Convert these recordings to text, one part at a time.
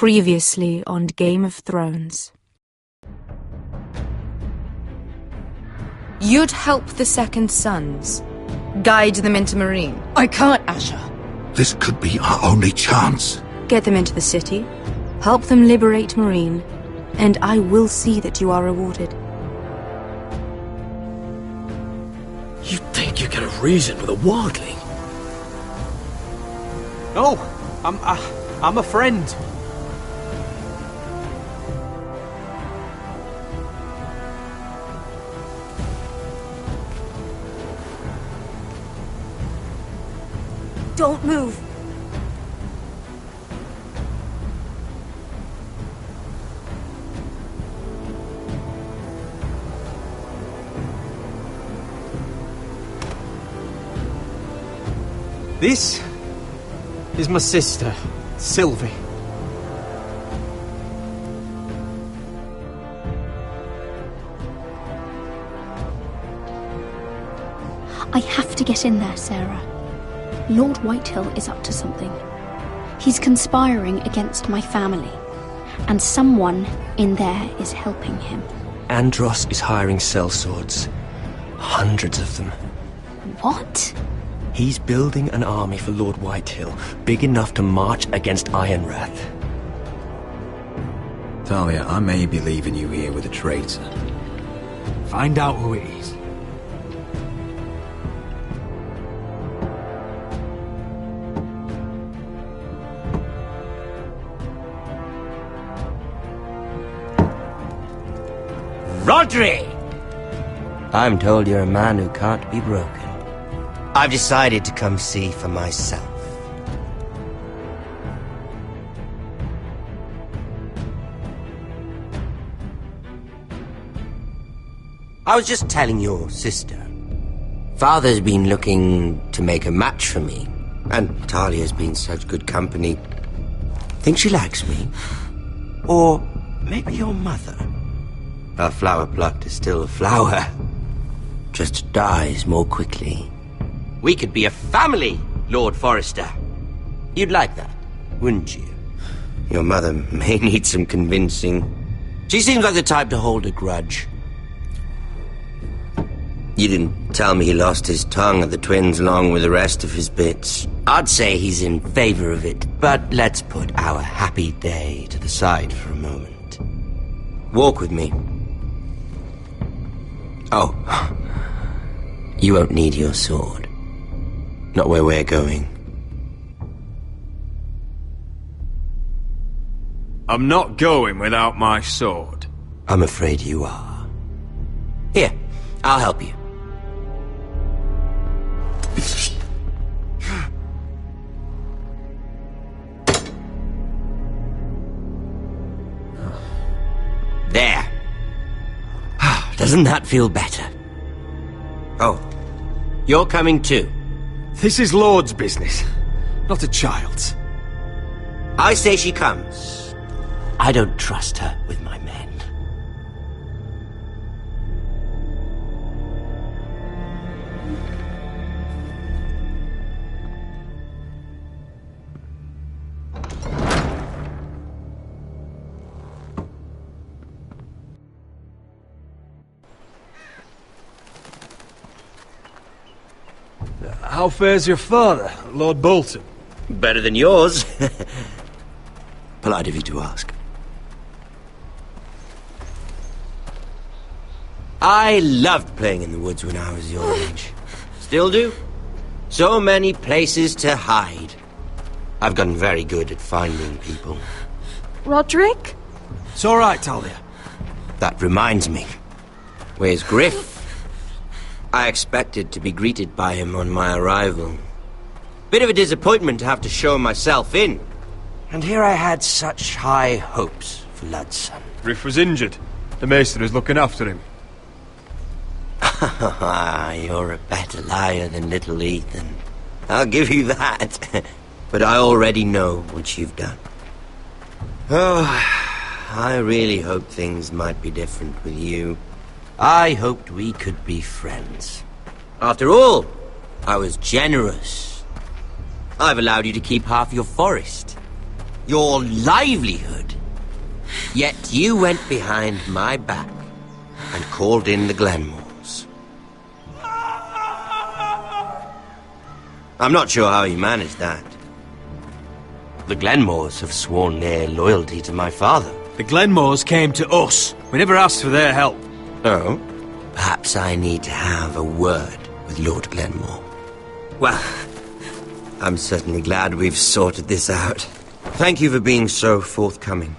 Previously on Game of Thrones. You'd help the Second Sons. Guide them into Marine. I can't, Asher. This could be our only chance. Get them into the city. Help them liberate Marine. And I will see that you are rewarded. You think you can reason with a wildling? No, I'm a friend. Don't move. This is my sister, Sylvie. I have to get in there, Sarah. Lord Whitehill is up to something. He's conspiring against my family, and someone in there is helping him. Andros is hiring sellswords. Hundreds of them. What? He's building an army for Lord Whitehill, big enough to march against Ironrath. Talia, I may be leaving you here with a traitor. Find out who it is. Rodri! I'm told you're a man who can't be broken. I've decided to come see for myself. I was just telling your sister. Father's been looking to make a match for me, and Talia's been such good company. Think she likes me? Or maybe your mother? A flower plucked is still a flower. Just dies more quickly. We could be a family, Lord Forrester. You'd like that, wouldn't you? Your mother may need some convincing. She seems like the type to hold a grudge. You didn't tell me he lost his tongue at the twins along with the rest of his bits. I'd say he's in favor of it, but let's put our happy day to the side for a moment. Walk with me. Oh, you won't need your sword. Not where we're going. I'm not going without my sword. I'm afraid you are. Here, I'll help you. There. Doesn't that feel better? Oh, you're coming too. This is Lord's business, not a child's. I say she comes. I don't trust her with my men. How fares your father, Lord Bolton? Better than yours. Polite of you to ask. I loved playing in the woods when I was your age. Still do. So many places to hide. I've gotten very good at finding people. Roderick? It's all right, Talia. That reminds me. Where's Griff? I expected to be greeted by him on my arrival. Bit of a disappointment to have to show myself in. And here I had such high hopes for Ludson. Griff was injured. The maester is looking after him. You're a better liar than little Ethan. I'll give you that. But I already know what you've done. Oh, I really hoped things might be different with you. I hoped we could be friends. After all, I was generous. I've allowed you to keep half your forest. your livelihood. Yet you went behind my back and called in the Glenmores. I'm not sure how you managed that. The Glenmores have sworn their loyalty to my father. The Glenmores came to us. We never asked for their help. Oh? Perhaps I need to have a word with Lord Glenmore. Well, I'm certainly glad we've sorted this out. Thank you for being so forthcoming.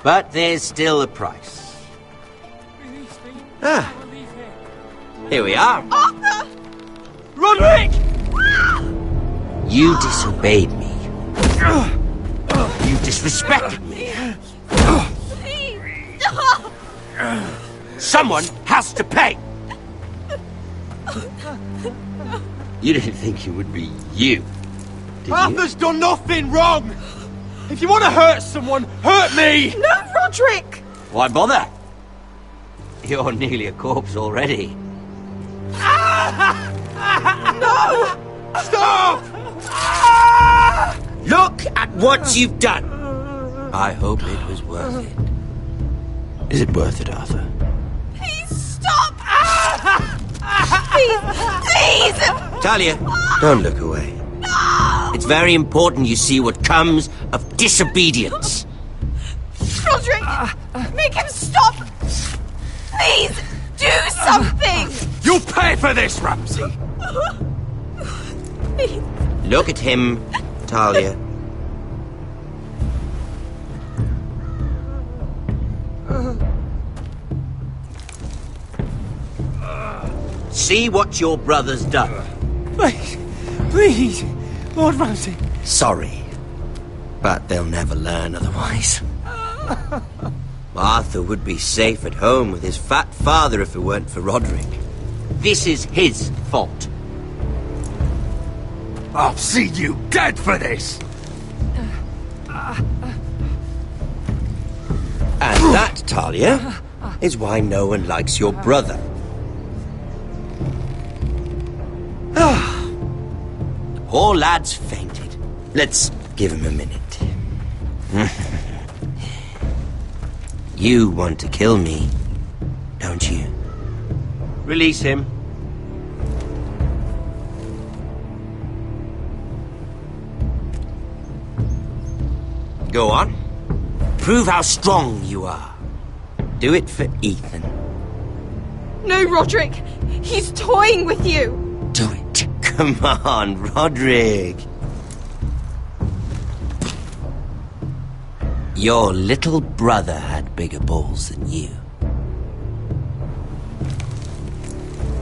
But there's still a price. Ah. Here we are. Arthur! Roderick! You disobeyed me. You disrespected me. Please! Someone has to pay! You didn't think it would be you, did you? Arthur's done nothing wrong! If you want to hurt someone, hurt me! No, Roderick! Why bother? You're nearly a corpse already. No! Stop! Look at what you've done! I hope it was worth it. Is it worth it, Arthur? Please stop! Please! Please! Talia, don't look away. No! It's very important you see what comes of disobedience. Roderick! Make him stop! Please! Do something! You'll pay for this, Ramsay! Please. Look at him, Talia. See what your brother's done. Please, Lord Ramsay. Sorry, but they'll never learn otherwise. Arthur would be safe at home with his fat father if it weren't for Roderick. This is his fault. I'll see you dead for this! And that, Talia, is why no one likes your brother. Poor lad's fainted. Let's give him a minute. You want to kill me, don't you? Release him. Go on. Prove how strong you are. Do it for Ethan. No, Roderick! He's toying with you! Do it. Come on, Roderick. Your little brother had bigger balls than you.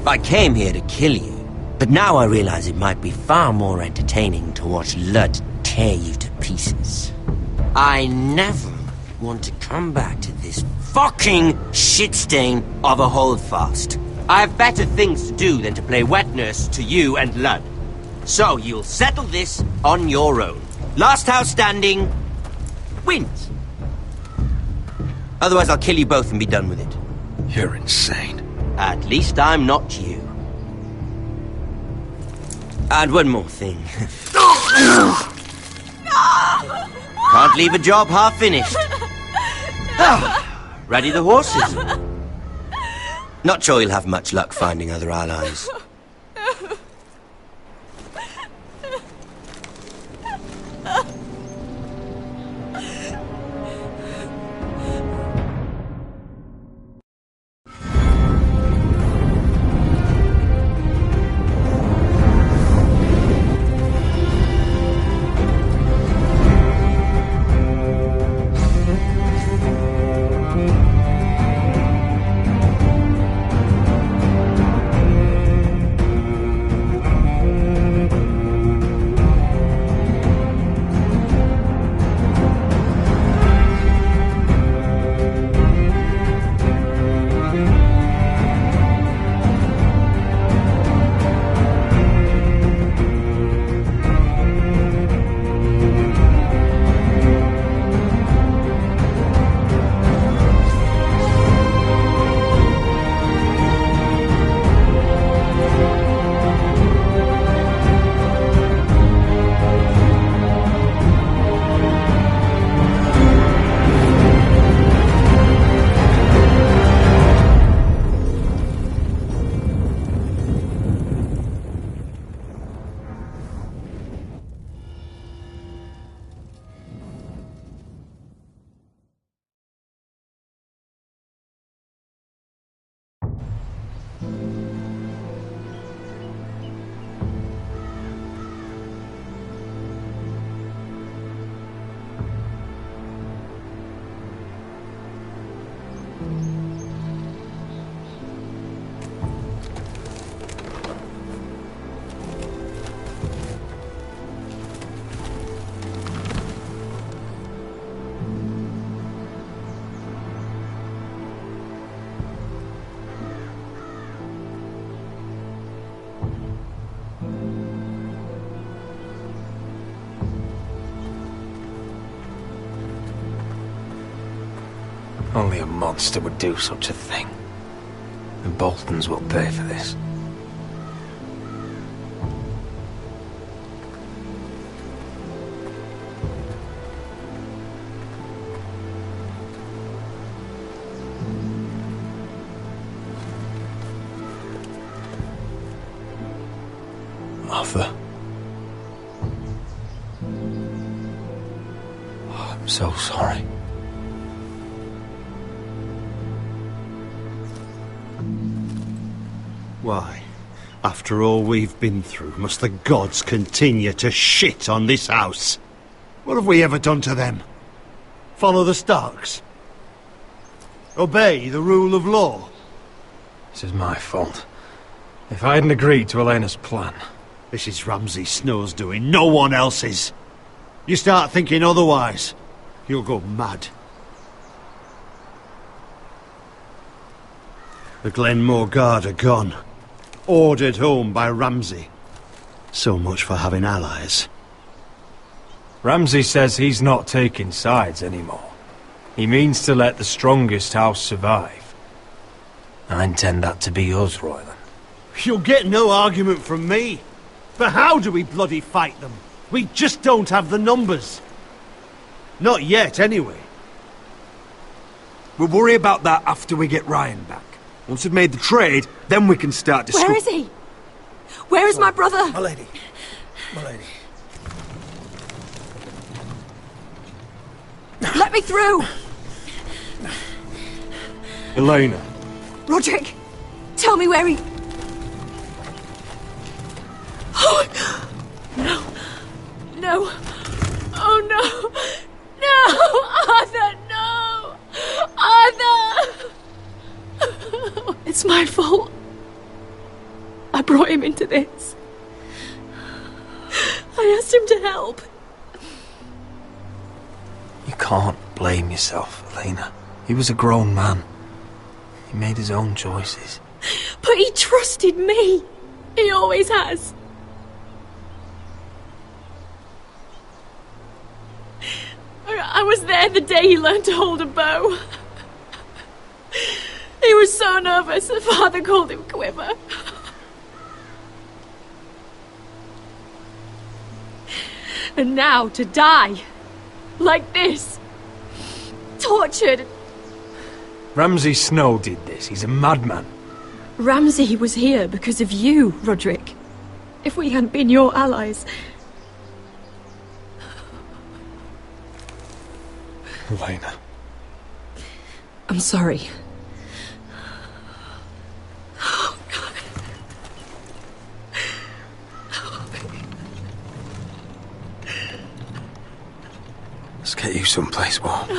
I came here to kill you, but now I realize it might be far more entertaining to watch Lud tear you to pieces. I never want to come back to this fucking shit stain of a holdfast. I have better things to do than to play wet nurse to you and Lud. So you'll settle this on your own. Last house standing wins. Otherwise I'll kill you both and be done with it. You're insane. At least I'm not you. And one more thing. Can't leave a job half finished. Ready the horses? Not sure you'll have much luck finding other allies. Only a monster would do such a thing. The Boltons will pay for this. Arthur. Oh, I'm so sorry. Why, after all we've been through, must the gods continue to shit on this house? What have we ever done to them? Follow the Starks? Obey the rule of law? This is my fault. If I hadn't agreed to Elena's plan... This is Ramsay Snow's doing, no one else's. You start thinking otherwise, you'll go mad. The Glenmore Guard are gone. Ordered home by Ramsay. So much for having allies. Ramsay says he's not taking sides anymore. He means to let the strongest house survive. I intend that to be us, Royland. You'll get no argument from me. But how do we bloody fight them? We just don't have the numbers. Not yet, anyway. We'll worry about that after we get Ryan back. Once we've made the trade, then we can start discussing. Where is he? Where is my brother? My lady. My lady. Let me through! Elena. Roderick, tell me where he... Oh, no. No. Oh, no. No! Arthur, no! Arthur! It's my fault. I brought him into this. I asked him to help. You can't blame yourself, Elena. He was a grown man. He made his own choices. But he trusted me. He always has. I was there the day he learned to hold a bow. He was so nervous, the father called him Quiver. And now to die. Like this. Tortured. Ramsay Snow did this. He's a madman. Ramsay was here because of you, Roderick. If we hadn't been your allies... Elena. I'm sorry. Oh, God. Let's get you someplace warm.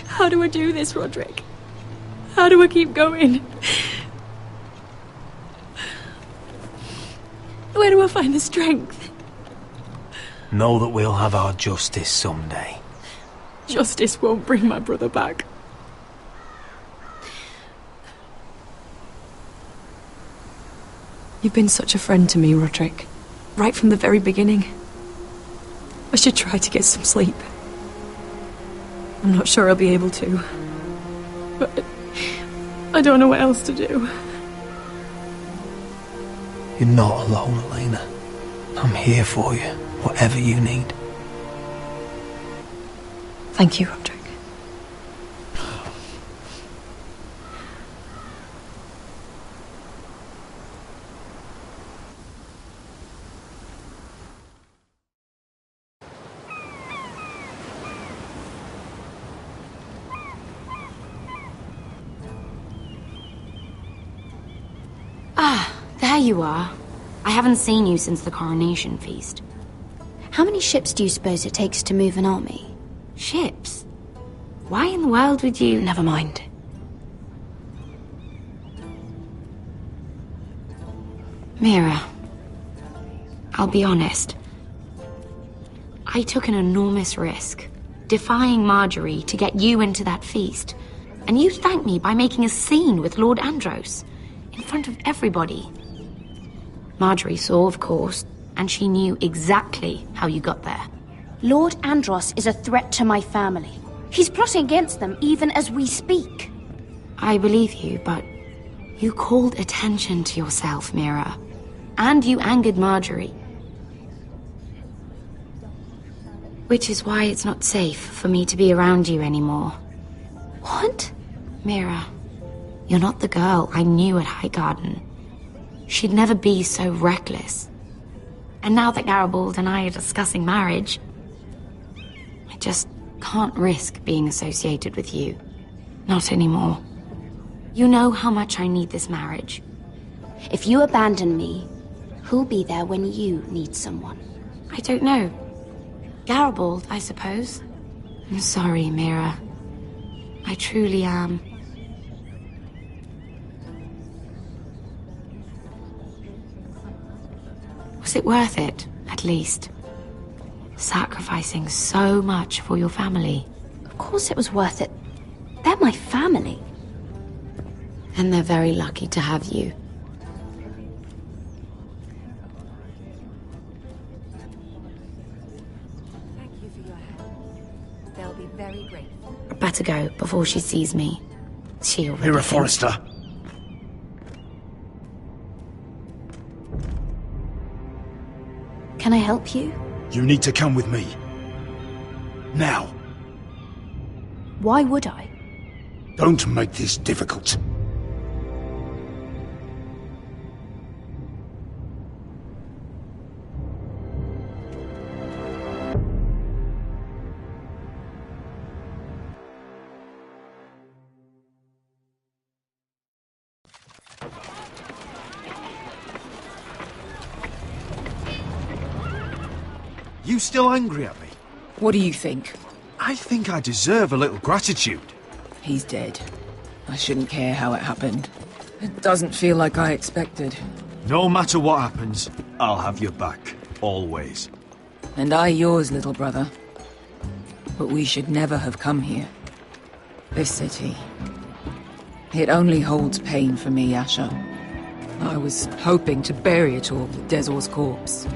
How do I do this, Roderick? How do I keep going? Where do I find the strength? Know that we'll have our justice someday. Justice won't bring my brother back. You've been such a friend to me, Roderick. Right from the very beginning. I should try to get some sleep. I'm not sure I'll be able to. But I don't know what else to do. You're not alone, Elena. I'm here for you, whatever you need. Thank you, Roderick. There you are. I haven't seen you since the coronation feast. How many ships do you suppose it takes to move an army? Ships? Why in the world would you... Never mind. Mira, I'll be honest. I took an enormous risk, defying Marjorie to get you into that feast. And you thanked me by making a scene with Lord Andros, in front of everybody. Marjorie saw, of course, and she knew exactly how you got there. Lord Andros is a threat to my family. He's plotting against them even as we speak. I believe you, but you called attention to yourself, Mira. And you angered Marjorie. Which is why it's not safe for me to be around you anymore. What? Mira, you're not the girl I knew at Highgarden. She'd never be so reckless. And now that Garibald and I are discussing marriage, I just can't risk being associated with you. Not anymore. You know how much I need this marriage. If you abandon me, who'll be there when you need someone? I don't know. Garibald, I suppose. I'm sorry, Mira. I truly am. Was it worth it, at least? Sacrificing so much for your family. Of course it was worth it. They're my family. And they're very lucky to have you. Thank you for your help. They'll be very grateful. I better go before she sees me. She already Mira thinks- Forrester. Can I help you? You need to come with me. Now. Why would I? Don't make this difficult. You still angry at me? What do you think? I think I deserve a little gratitude. He's dead. I shouldn't care how it happened. It doesn't feel like I expected. No matter what happens, I'll have your back. Always. And I yours, little brother. But we should never have come here. This city. It only holds pain for me, Asher. I was hoping to bury it all with Dezor's corpse.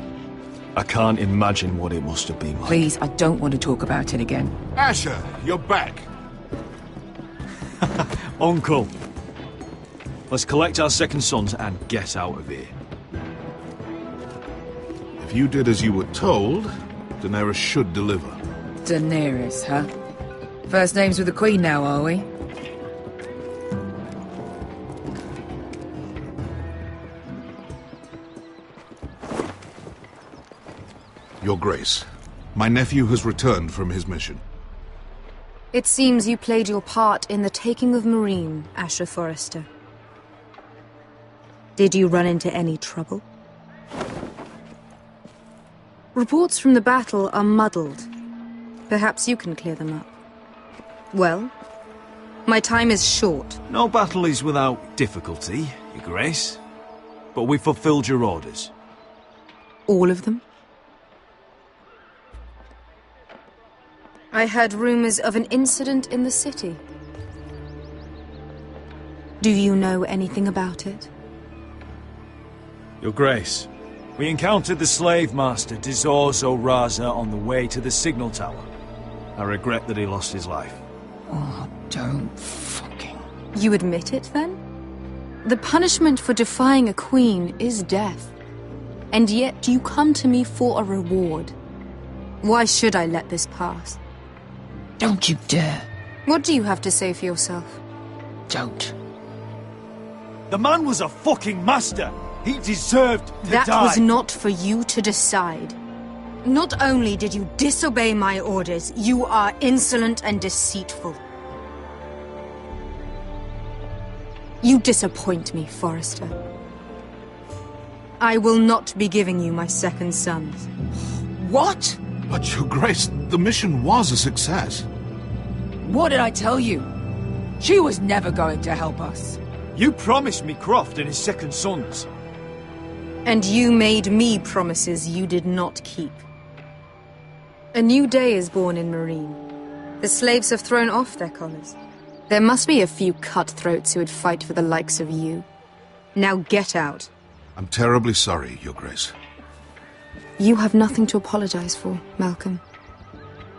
I can't imagine what it must have been like. Please, I don't want to talk about it again. Asher, you're back. Uncle. Let's collect our second sons and get out of here. If you did as you were told, Daenerys should deliver. Daenerys, huh? First names with the Queen now, are we? Your Grace, my nephew has returned from his mission. It seems you played your part in the taking of Marine, Asher Forrester. Did you run into any trouble? Reports from the battle are muddled. Perhaps you can clear them up. Well, my time is short. No battle is without difficulty, Your Grace. But we fulfilled your orders. All of them? I heard rumors of an incident in the city. Do you know anything about it? Your Grace, we encountered the slave master Dezor Zoraza on the way to the signal tower. I regret that he lost his life. Oh, don't fucking... You admit it, then? The punishment for defying a queen is death. And yet you come to me for a reward. Why should I let this pass? Don't you dare. What do you have to say for yourself? Don't. The man was a fucking master! He deserved to die! That was not for you to decide. Not only did you disobey my orders, you are insolent and deceitful. You disappoint me, Forrester. I will not be giving you my second sons. What? But Your Grace, the mission was a success. What did I tell you? She was never going to help us. You promised me Croft and his second sons. And you made me promises you did not keep. A new day is born in Marine. The slaves have thrown off their collars. There must be a few cutthroats who would fight for the likes of you. Now get out. I'm terribly sorry, Your Grace. You have nothing to apologize for, Malcolm.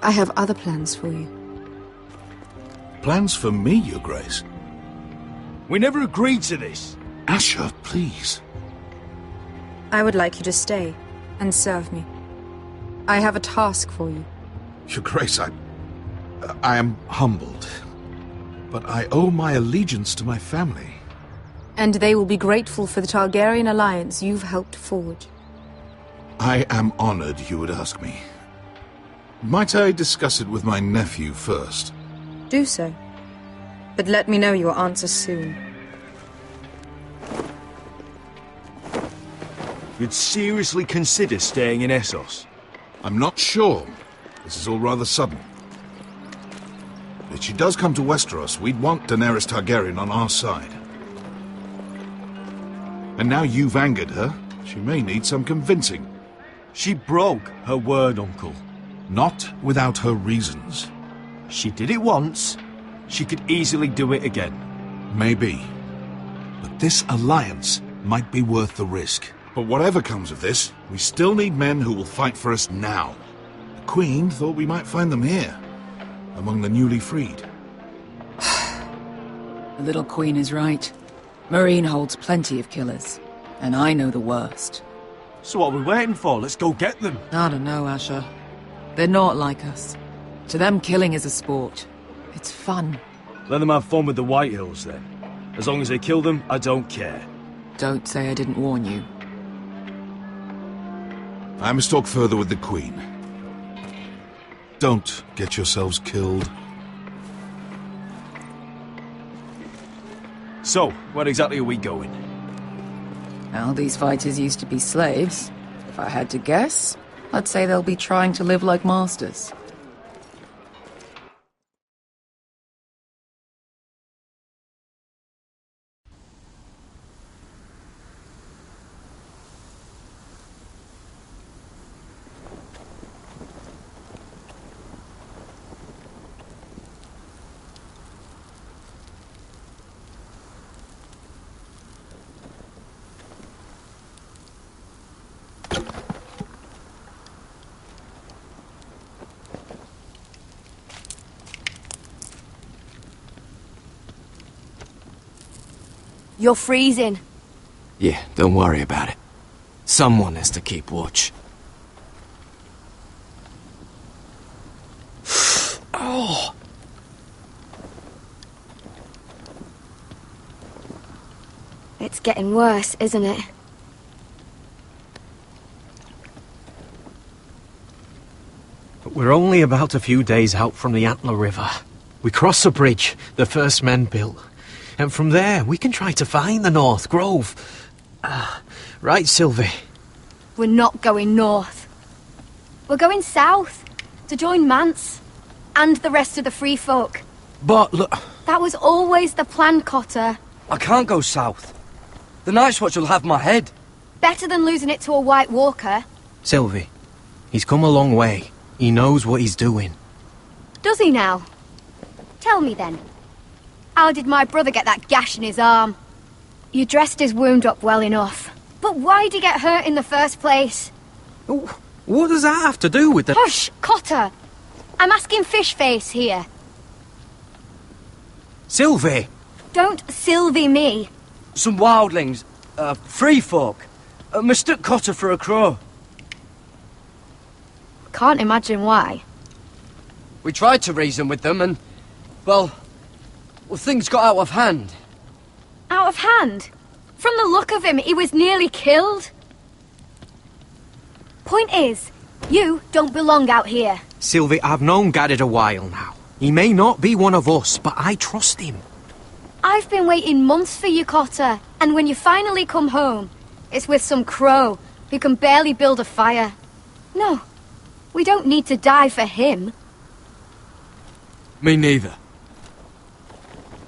I have other plans for you. plans for me, Your Grace? We never agreed to this. Asher, please. I would like you to stay and serve me. I have a task for you. Your Grace, I am humbled. But I owe my allegiance to my family. And they will be grateful for the Targaryen alliance you've helped forge. I am honored you would ask me. Might I discuss it with my nephew first? Do so. But let me know your answer soon. You'd seriously consider staying in Essos? I'm not sure. This is all rather sudden. If she does come to Westeros, we'd want Daenerys Targaryen on our side. And now you've angered her, she may need some convincing. She broke her word, Uncle. Not without her reasons. She did it once. She could easily do it again. Maybe. But this alliance might be worth the risk. But whatever comes of this, we still need men who will fight for us now. The Queen thought we might find them here, among the newly freed. The little Queen is right. Marine holds plenty of killers, and I know the worst. So what are we waiting for? Let's go get them. I don't know, Asher. They're not like us. To them, killing is a sport. It's fun. Let them have fun with the Whitehills, then. As long as they kill them, I don't care. Don't say I didn't warn you. I must talk further with the Queen. Don't get yourselves killed. So, where exactly are we going? Well, these fighters used to be slaves. If I had to guess, I'd say they'll be trying to live like masters. You're freezing. Yeah, don't worry about it. Someone has to keep watch. Oh! It's getting worse, isn't it? We're only about a few days out from the Antler River. We cross the bridge the first men built. And from there, we can try to find the North Grove. Right, Sylvie? We're not going north. We're going south, to join Mance, and the rest of the free folk. But look... That was always the plan, Cotter. I can't go south. The Night's Watch will have my head. Better than losing it to a White Walker. Sylvie, he's come a long way. He knows what he's doing. Does he now? Tell me then. How did my brother get that gash in his arm? You dressed his wound up well enough. But why'd he get hurt in the first place? What does that have to do with the... Hush, Cotter! I'm asking Fishface here. Sylvie! Don't Sylvie me. Some wildlings, free folk, mistook Cotter for a crow. Can't imagine why. We tried to reason with them and, well, things got out of hand. Out of hand? From the look of him, he was nearly killed. Point is, you don't belong out here. Sylvie, I've known Garrett a while now. He may not be one of us, but I trust him. I've been waiting months for you, Cotter, and when you finally come home, it's with some crow who can barely build a fire. No, we don't need to die for him. Me neither.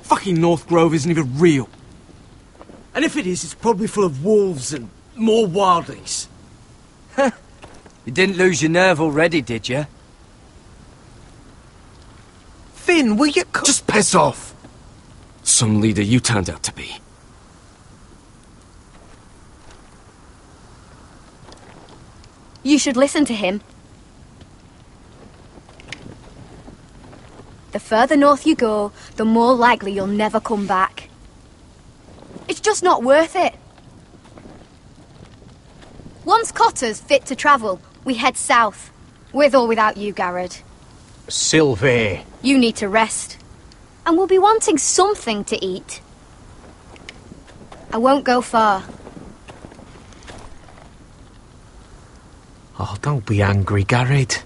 Fucking North Grove isn't even real. And if it is, it's probably full of wolves and more wildlings. You didn't lose your nerve already, did you? Finn, will you... Just piss off! Some leader you turned out to be. You should listen to him. The further north you go, the more likely you'll never come back. It's just not worth it. Once Cotter's fit to travel, we head south. With or without you, Garrett. Sylvie. You need to rest. And we'll be wanting something to eat. I won't go far. Oh, don't be angry, Garrett.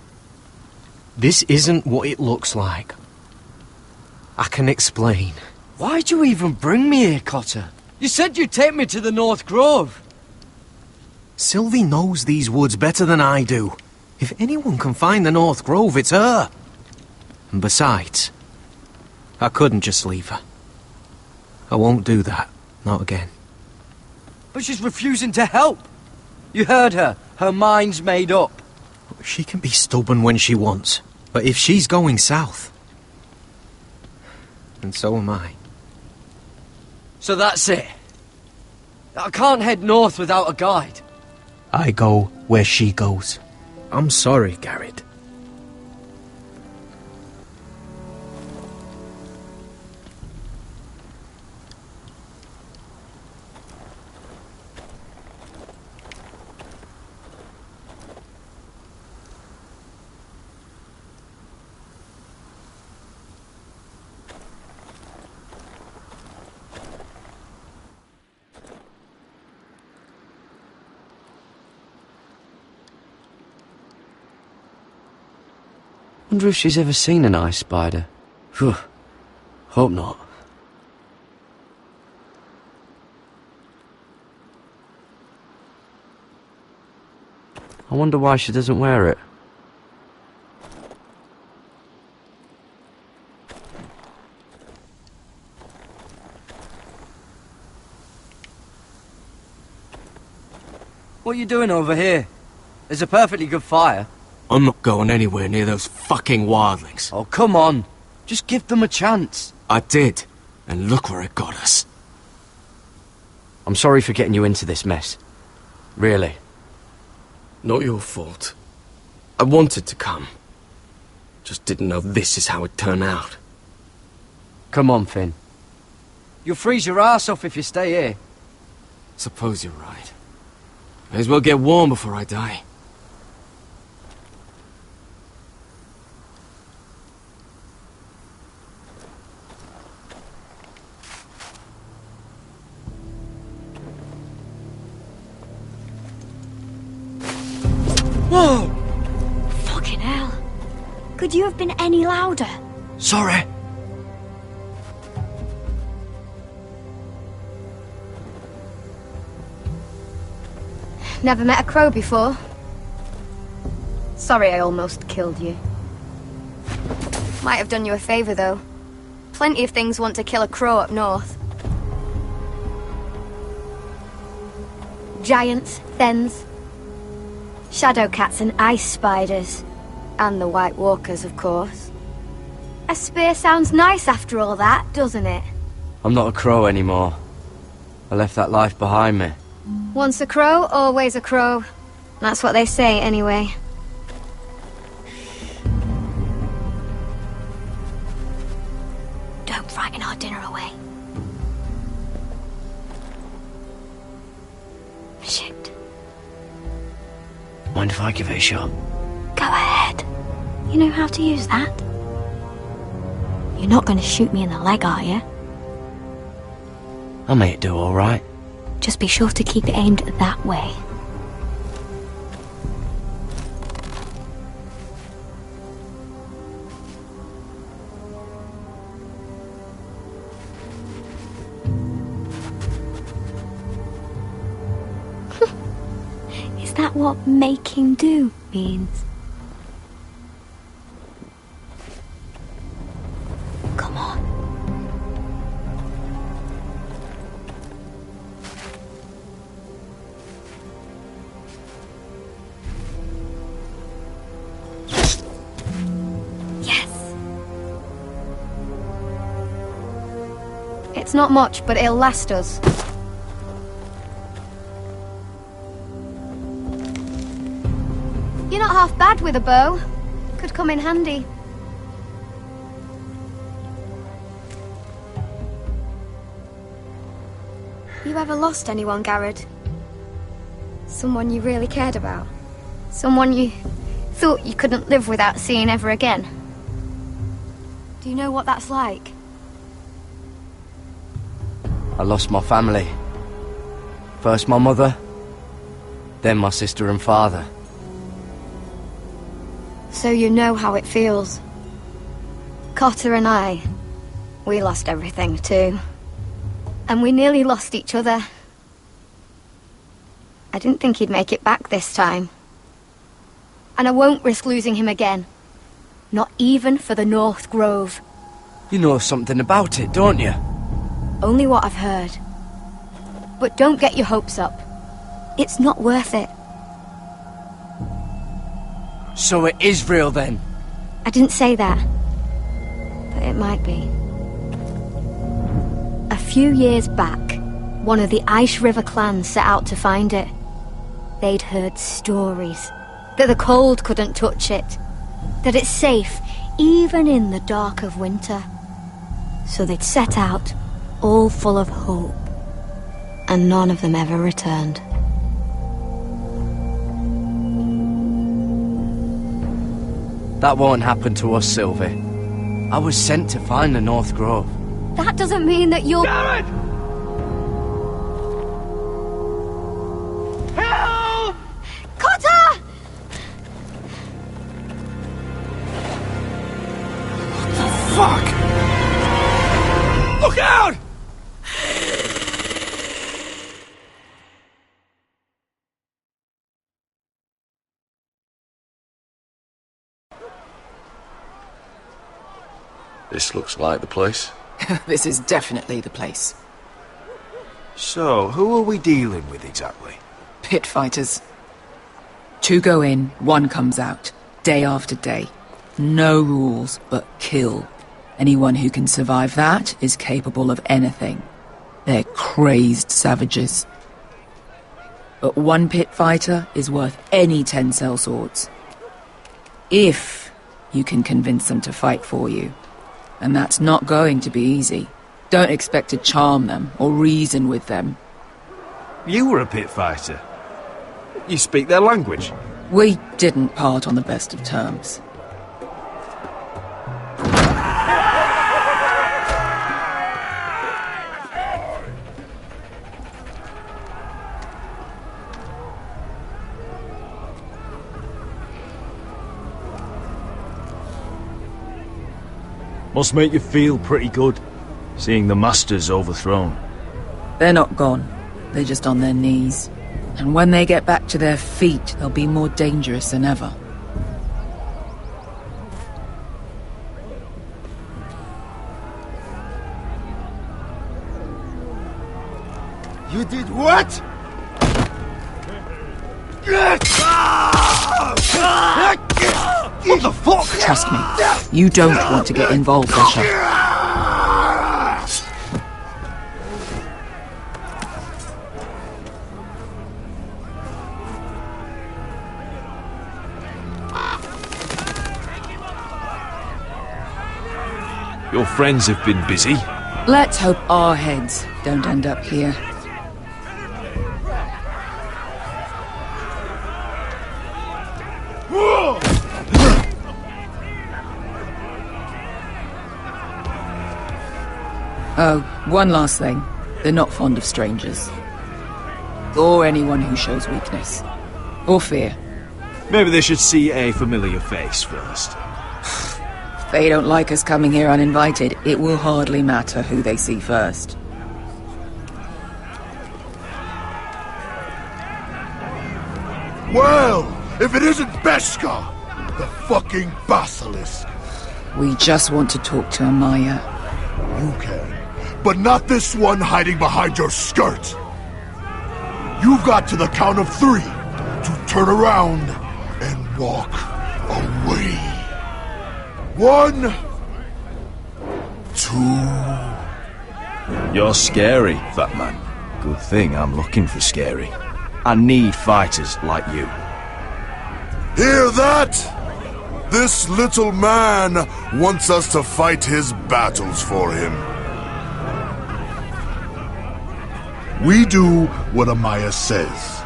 This isn't what it looks like. I can explain. Why'd you even bring me here, Cotter? You said you'd take me to the North Grove. Sylvie knows these woods better than I do. If anyone can find the North Grove, it's her. And besides, I couldn't just leave her. I won't do that. Not again. But she's refusing to help. You heard her. Her mind's made up. She can be stubborn when she wants. But if she's going south, then so am I. So that's it. I can't head north without a guide. I go where she goes. I'm sorry, Garrett. Wonder if she's ever seen an ice spider. Phew. Hope not. I wonder why she doesn't wear it. What are you doing over here? There's a perfectly good fire. I'm not going anywhere near those fucking wildlings. Oh, come on. Just give them a chance. I did, and look where it got us. I'm sorry for getting you into this mess. Really. Not your fault. I wanted to come. Just didn't know this is how it'd turn out. Come on, Finn. You'll freeze your ass off if you stay here. Suppose you're right. May as well get warm before I die. Whoa! Fucking hell. Could you have been any louder? Sorry. Never met a crow before. Sorry I almost killed you. Might have done you a favour, though. Plenty of things want to kill a crow up north. Giants, thens, shadow cats and ice spiders. And the White Walkers, of course. A spear sounds nice after all that, doesn't it? I'm not a crow anymore. I left that life behind me. Once a crow, always a crow. That's what they say, anyway. Don't frighten our dinner away. Shit. Mind if I give it a shot? Go ahead. You know how to use that? You're not going to shoot me in the leg, are you? I may do all right. Just be sure to keep it aimed that way. Is that what making do means? Come on. Yes. It's not much, but it'll last us. You're not half bad with a bow. Could come in handy. ever lost anyone, Garrod? Someone you really cared about? Someone you thought you couldn't live without seeing ever again? Do you know what that's like? I lost my family. First my mother, then my sister and father. So you know how it feels. Cotter and I, we lost everything too. And we nearly lost each other. I didn't think he'd make it back this time. And I won't risk losing him again. Not even for the North Grove. You know something about it, don't you? Only what I've heard. But don't get your hopes up. It's not worth it. So it is real then? I didn't say that. But it might be. A few years back, one of the Ice River clans set out to find it. They'd heard stories. That the cold couldn't touch it. That it's safe, even in the dark of winter. So they'd set out, all full of hope. And none of them ever returned. That won't happen to us, Sylvie. I was sent to find the North Grove. That doesn't mean that you'll... Garrod! Help! Cotter! Fuck! Look out! This looks like the place. This is definitely the place. So, who are we dealing with exactly? Pit fighters. 2 go in, 1 comes out, day after day. No rules, but kill. Anyone who can survive that is capable of anything. They're crazed savages. But 1 pit fighter is worth any 10 sellswords. If you can convince them to fight for you. And that's not going to be easy. Don't expect to charm them or reason with them. You were a pit fighter. You speak their language. We didn't part on the best of terms. Must make you feel pretty good, seeing the Masters overthrown. They're not gone. They're just on their knees. And when they get back to their feet, they'll be more dangerous than ever. You did what? What the fuck? Trust me, you don't want to get involved, Asher. Your friends have been busy. Let's hope our heads don't end up here. Oh, one last thing. They're not fond of strangers. Or anyone who shows weakness. Or fear. Maybe they should see a familiar face first. If they don't like us coming here uninvited, it will hardly matter who they see first. Well, if it isn't Beshka, the fucking basilisk. We just want to talk to Amaya. You can, but not this one hiding behind your skirt. You've got to the count of 3 to turn around and walk away. 1, 2. You're scary, fat man. Good thing I'm looking for scary. I need fighters like you. Hear that? This little man wants us to fight his battles for him. We do what Amaya says.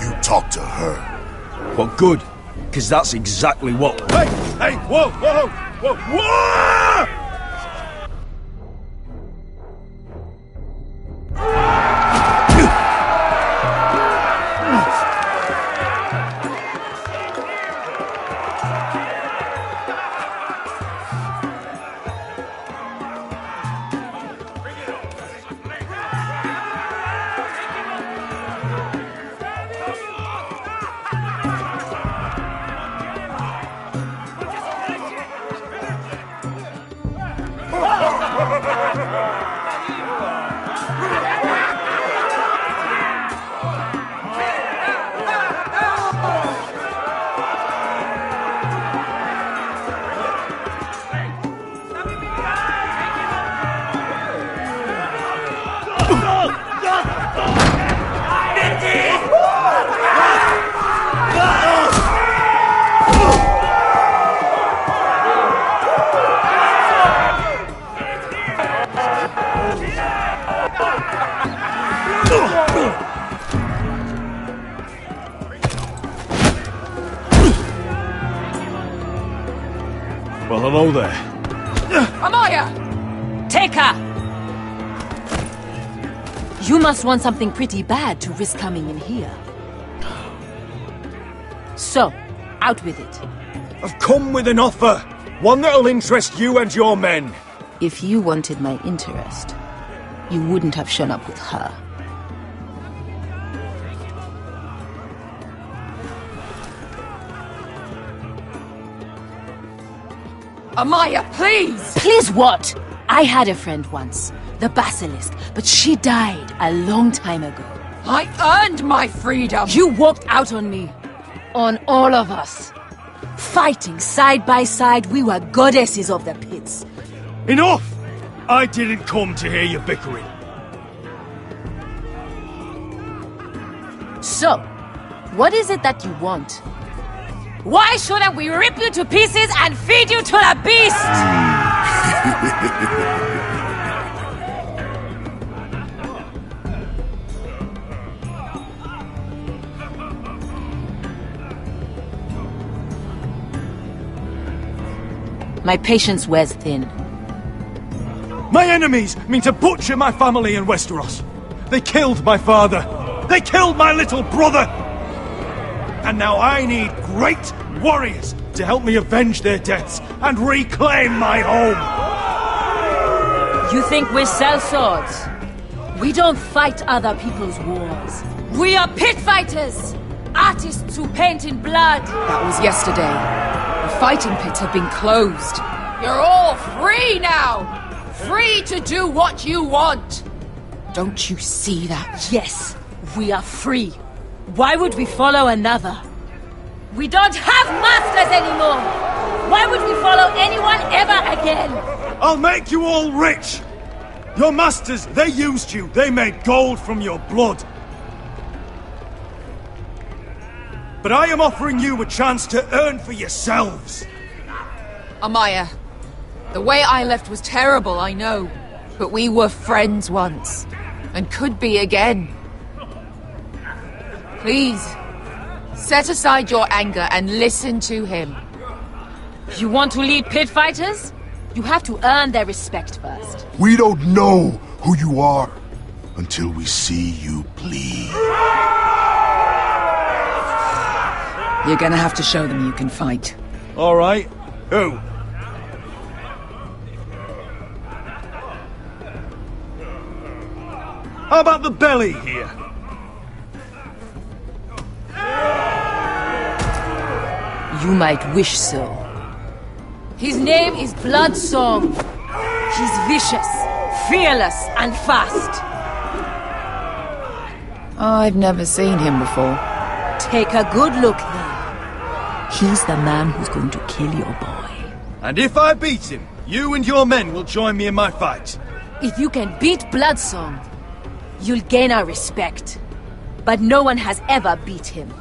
You talk to her. Well, good, because that's exactly what... Hey! Hey! Whoa! Whoa! Whoa! Whoa! Well, hello there. Amaya! Take her! You must want something pretty bad to risk coming in here. So, out with it. I've come with an offer. One that'll interest you and your men. If you wanted my interest, you wouldn't have shown up with her. Amaya, please! Please what? I had a friend once, the Basilisk, but she died a long time ago. I earned my freedom! You walked out on me. On all of us. Fighting side by side, we were goddesses of the pits. Enough! I didn't come to hear you bickering. So, what is it that you want? Why shouldn't we rip you to pieces and feed you to the beast? My patience wears thin. My enemies mean to butcher my family in Westeros. They killed my father. They killed my little brother. And now I need great warriors to help me avenge their deaths and reclaim my home. You think we sell swords? We don't fight other people's wars. We are pit fighters! Artists who paint in blood! That was yesterday. The fighting pits have been closed. You're all free now! Free to do what you want! Don't you see that? Yes, we are free. Why would we follow another? We don't have masters anymore! Why would we follow anyone ever again? I'll make you all rich! Your masters, they used you. They made gold from your blood. But I am offering you a chance to earn for yourselves. Amaya, the way I left was terrible, I know. But we were friends once. And could be again. Please, set aside your anger and listen to him. You want to lead pit fighters? You have to earn their respect first. We don't know who you are until we see you bleed. You're gonna have to show them you can fight. All right. Who? How about the belly here? You might wish so. His name is Bloodsong. He's vicious, fearless, and fast. I've never seen him before. Take a good look then. He's the man who's going to kill your boy. And if I beat him, you and your men will join me in my fight. If you can beat Bloodsong, you'll gain our respect. But no one has ever beat him.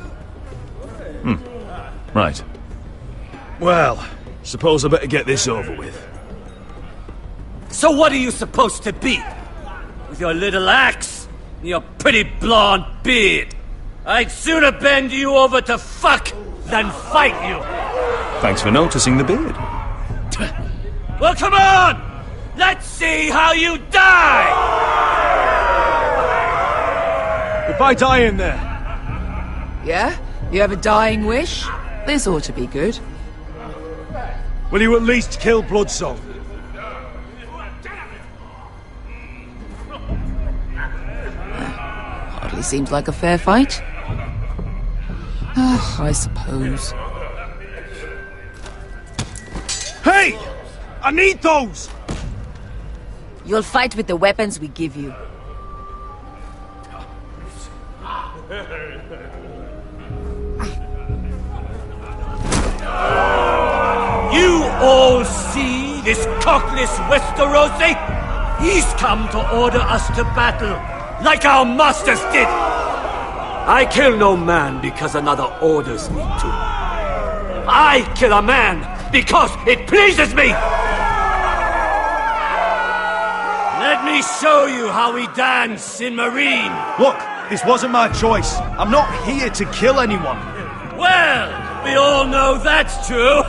Right. Well, suppose I better get this over with. So what are you supposed to be? With your little axe? your pretty blonde beard. I'd sooner bend you over to fuck than fight you. Thanks for noticing the beard. Well, come on! Let's see how you die! If I die in there... Yeah? You have a dying wish? This ought to be good. will you at least kill Bloodsoul? Hardly seems like a fair fight. I suppose. Hey! I need those! You'll fight with the weapons we give you. You all see this cockless Westerosi? He's come to order us to battle, like our masters did. I kill no man because another orders me to. I kill a man because it pleases me! Let me show you how we dance in Marine. Look, this wasn't my choice. I'm not here to kill anyone. Well, we all know that's true.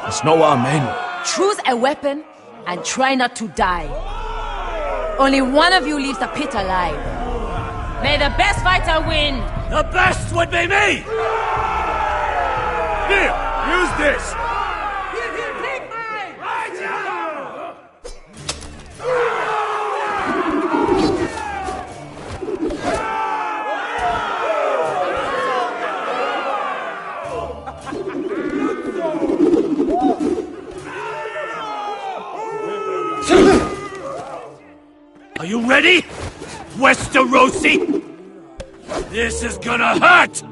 That's not what I meant. Choose a weapon and try not to die. Only one of you leaves the pit alive. May the best fighter win! The best would be me! Here, use this! Are you ready, Westerosi? This is gonna hurt!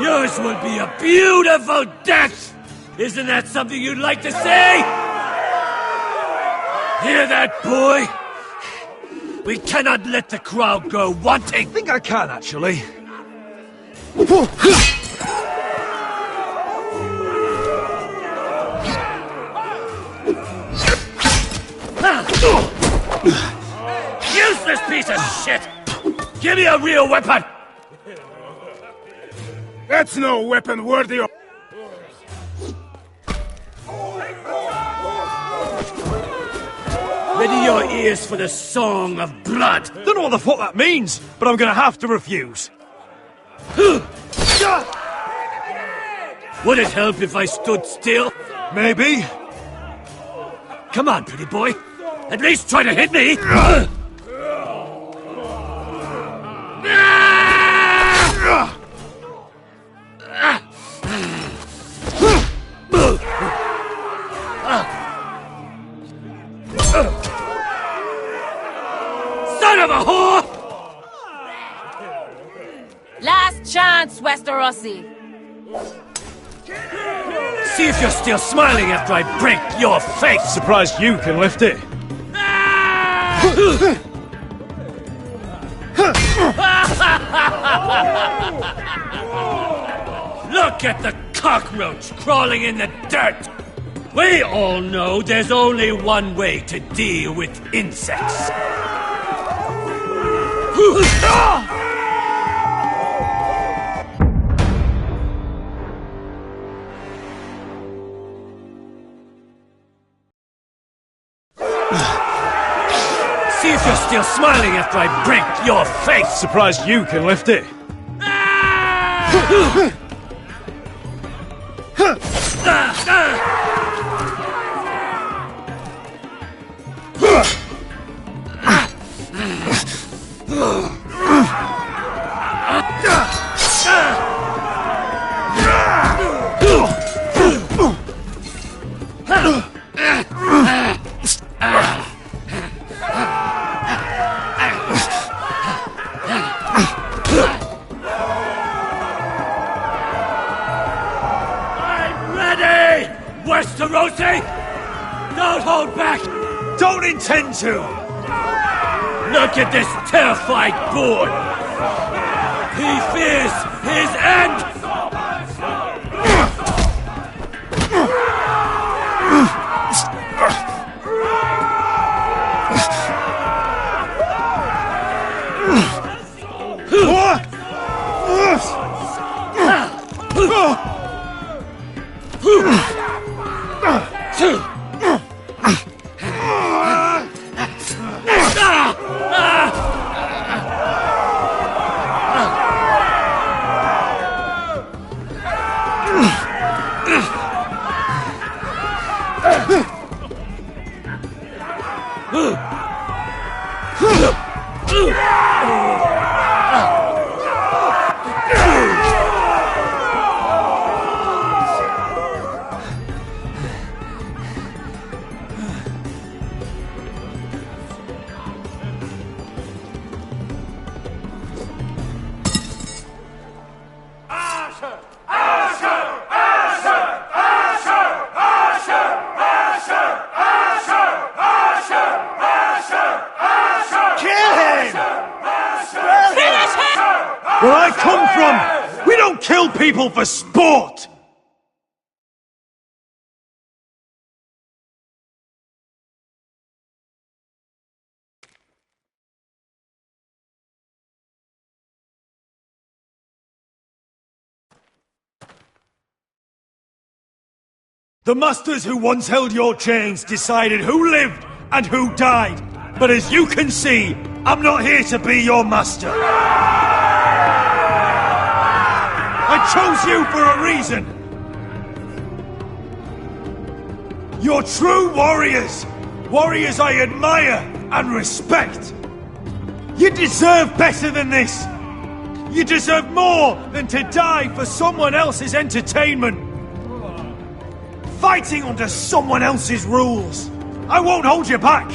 Yours will be a beautiful death! Isn't that something you'd like to say? Hear that, boy? We cannot let the crowd go wanting! I think I can, actually. Useless piece of shit! Give me a real weapon! That's no weapon worthy of... Ready your ears for the song of blood! Don't know what the fuck that means, but I'm gonna have to refuse. Would it help if I stood still? Maybe. Come on, pretty boy. At least try to hit me! Son of a whore! Last chance, Westerosi. See if you're still smiling after I break your face! Surprised you can lift it. Look at the cockroach crawling in the dirt! We all know there's only one way to deal with insects. See if you're still smiling after I break your face! Surprised you can lift it. Westerosi! Don't hold back! Don't intend to! Look at this terrified boy! He fears his end! Where I come from, we don't kill people for sport! The masters who once held your chains decided who lived and who died. But as you can see, I'm not here to be your master. I chose you for a reason. You're true warriors. Warriors I admire and respect. You deserve better than this. You deserve more than to die for someone else's entertainment. Fighting under someone else's rules. I won't hold you back.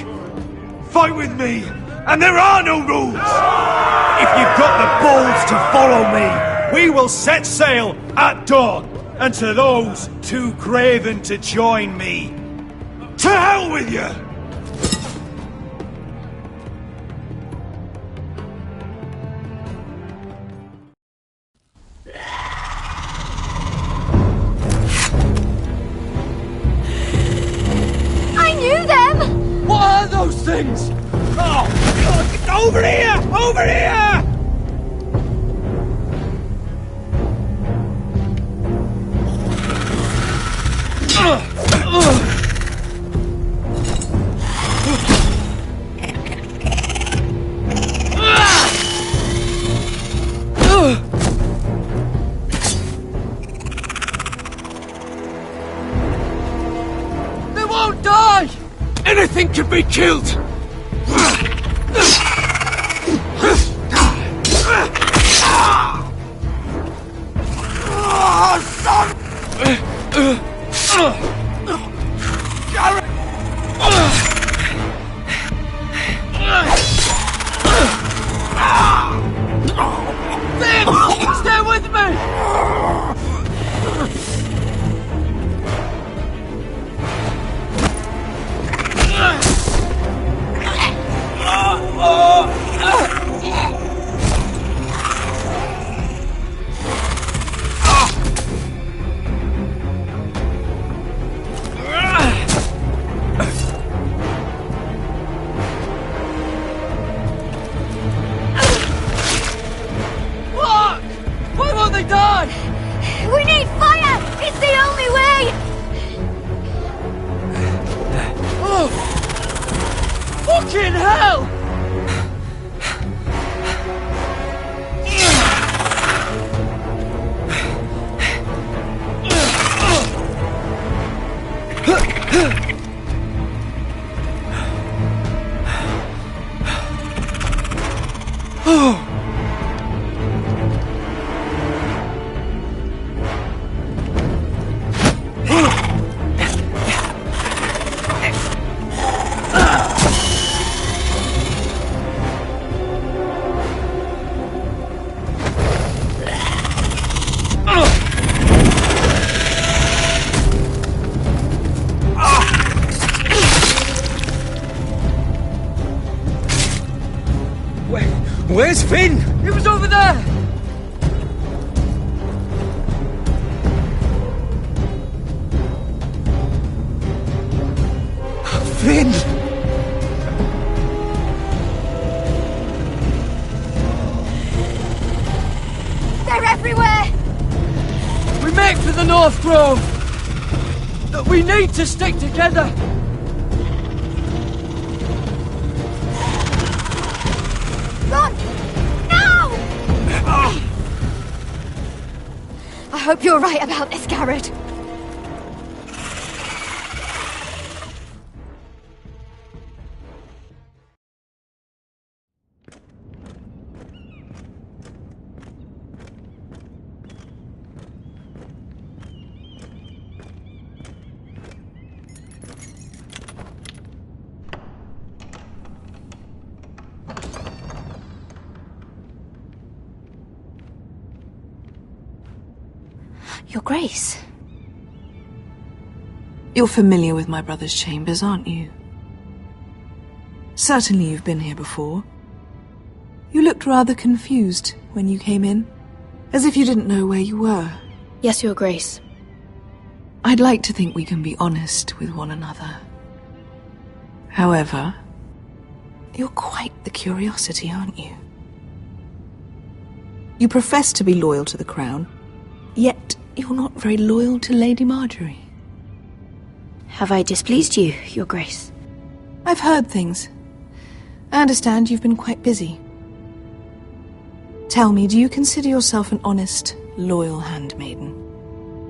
Fight with me, and there are no rules. If you've got the balls to follow me, we will set sail at dawn. And to those too craven to join me, to hell with you! What are those things? Oh, God, over here! Over here! They won't die! Anything can be killed! Stay with me! Why won't they die? We need fire! It's the only way! Oh! Fucking hell! Oh! Where's Finn? He was over there! Finn! They're everywhere! We make for the North Grove! But we need to stick together! Run! Now! I hope you're right about this, Garrett. Your Grace. You're familiar with my brother's chambers, aren't you? Certainly you've been here before. You looked rather confused when you came in, as if you didn't know where you were. Yes, Your Grace. I'd like to think we can be honest with one another. However, you're quite the curiosity, aren't you? You profess to be loyal to the crown, yet you're not very loyal to Lady Marjorie. Have I displeased you, Your Grace? I've heard things. I understand you've been quite busy. Tell me, do you consider yourself an honest, loyal handmaiden?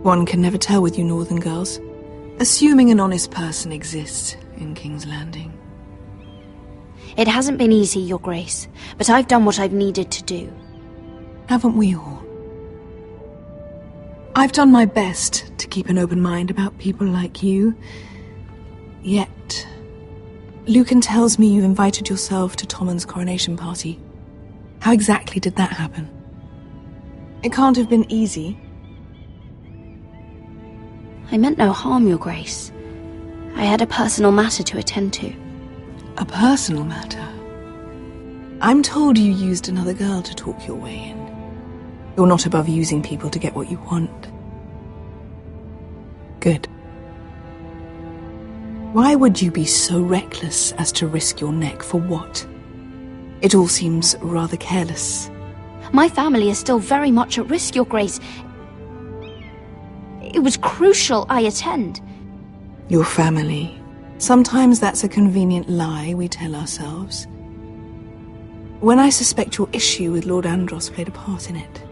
One can never tell with you northern girls, assuming an honest person exists in King's Landing. It hasn't been easy, Your Grace, but I've done what I've needed to do. Haven't we all? I've done my best to keep an open mind about people like you. Yet, Lucan tells me you invited yourself to Tommen's coronation party. How exactly did that happen? It can't have been easy. I meant no harm, Your Grace. I had a personal matter to attend to. A personal matter? I'm told you used another girl to talk your way in. You're not above using people to get what you want. Good. Why would you be so reckless as to risk your neck for what? It all seems rather careless. My family is still very much at risk, Your Grace. It was crucial I attend. Your family. Sometimes that's a convenient lie we tell ourselves. When I suspect your issue with Lord Andros played a part in it.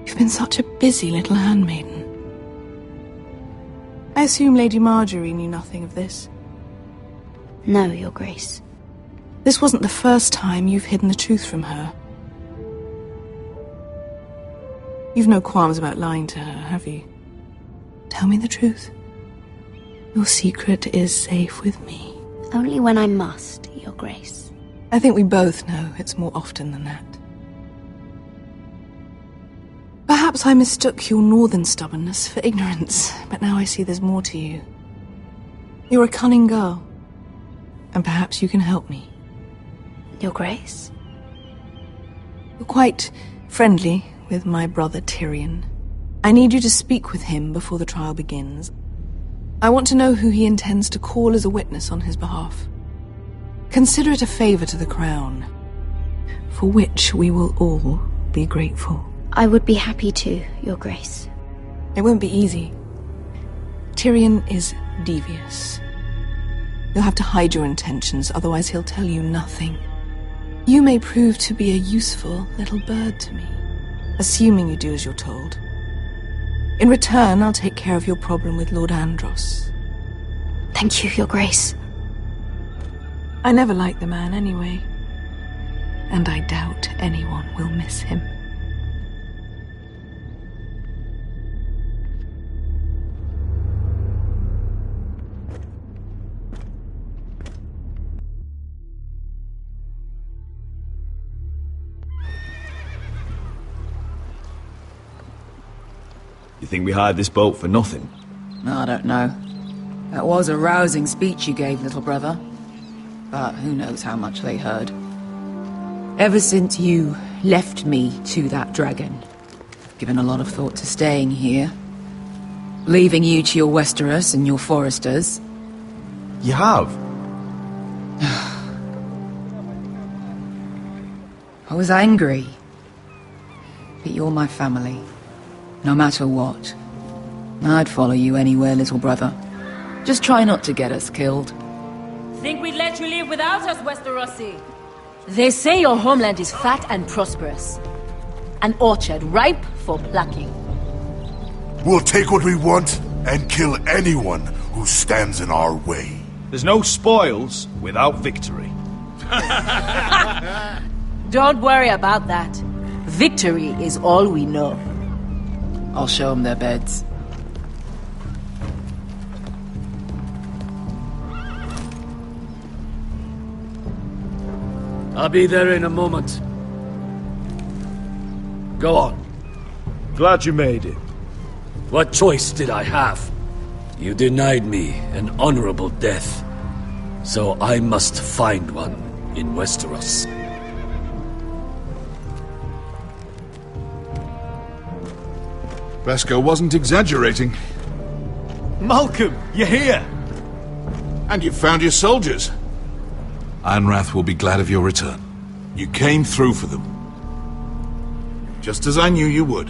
You've been such a busy little handmaiden. I assume Lady Marjorie knew nothing of this. No, Your Grace. This wasn't the first time you've hidden the truth from her. You've no qualms about lying to her, have you? Tell me the truth. Your secret is safe with me. Only when I must, Your Grace. I think we both know it's more often than that. Perhaps I mistook your northern stubbornness for ignorance, but now I see there's more to you. You're a cunning girl, and perhaps you can help me. Your Grace? You're quite friendly with my brother Tyrion. I need you to speak with him before the trial begins. I want to know who he intends to call as a witness on his behalf. Consider it a favor to the crown, for which we will all be grateful. I would be happy to, Your Grace. It won't be easy. Tyrion is devious. You'll have to hide your intentions, otherwise he'll tell you nothing. You may prove to be a useful little bird to me, assuming you do as you're told. In return, I'll take care of your problem with Lord Andros. Thank you, Your Grace. I never liked the man anyway, and I doubt anyone will miss him. You think we hired this boat for nothing? I don't know. That was a rousing speech you gave, little brother. But who knows how much they heard. Ever since you left me to that dragon, I've given a lot of thought to staying here. Leaving you to your Westeros and your foresters. You have? I was angry. But you're my family. No matter what. I'd follow you anywhere, little brother. Just try not to get us killed. Think we'd let you live without us, Westerosi? They say your homeland is fat and prosperous. An orchard ripe for plucking. We'll take what we want and kill anyone who stands in our way. There's no spoils without victory. Don't worry about that. Victory is all we know. I'll show them their beds. I'll be there in a moment. Go on. Glad you made it. What choice did I have? You denied me an honorable death, so I must find one in Westeros. Beskar wasn't exaggerating. Malcolm, you're here! And you've found your soldiers. Ironrath will be glad of your return. You came through for them. Just as I knew you would.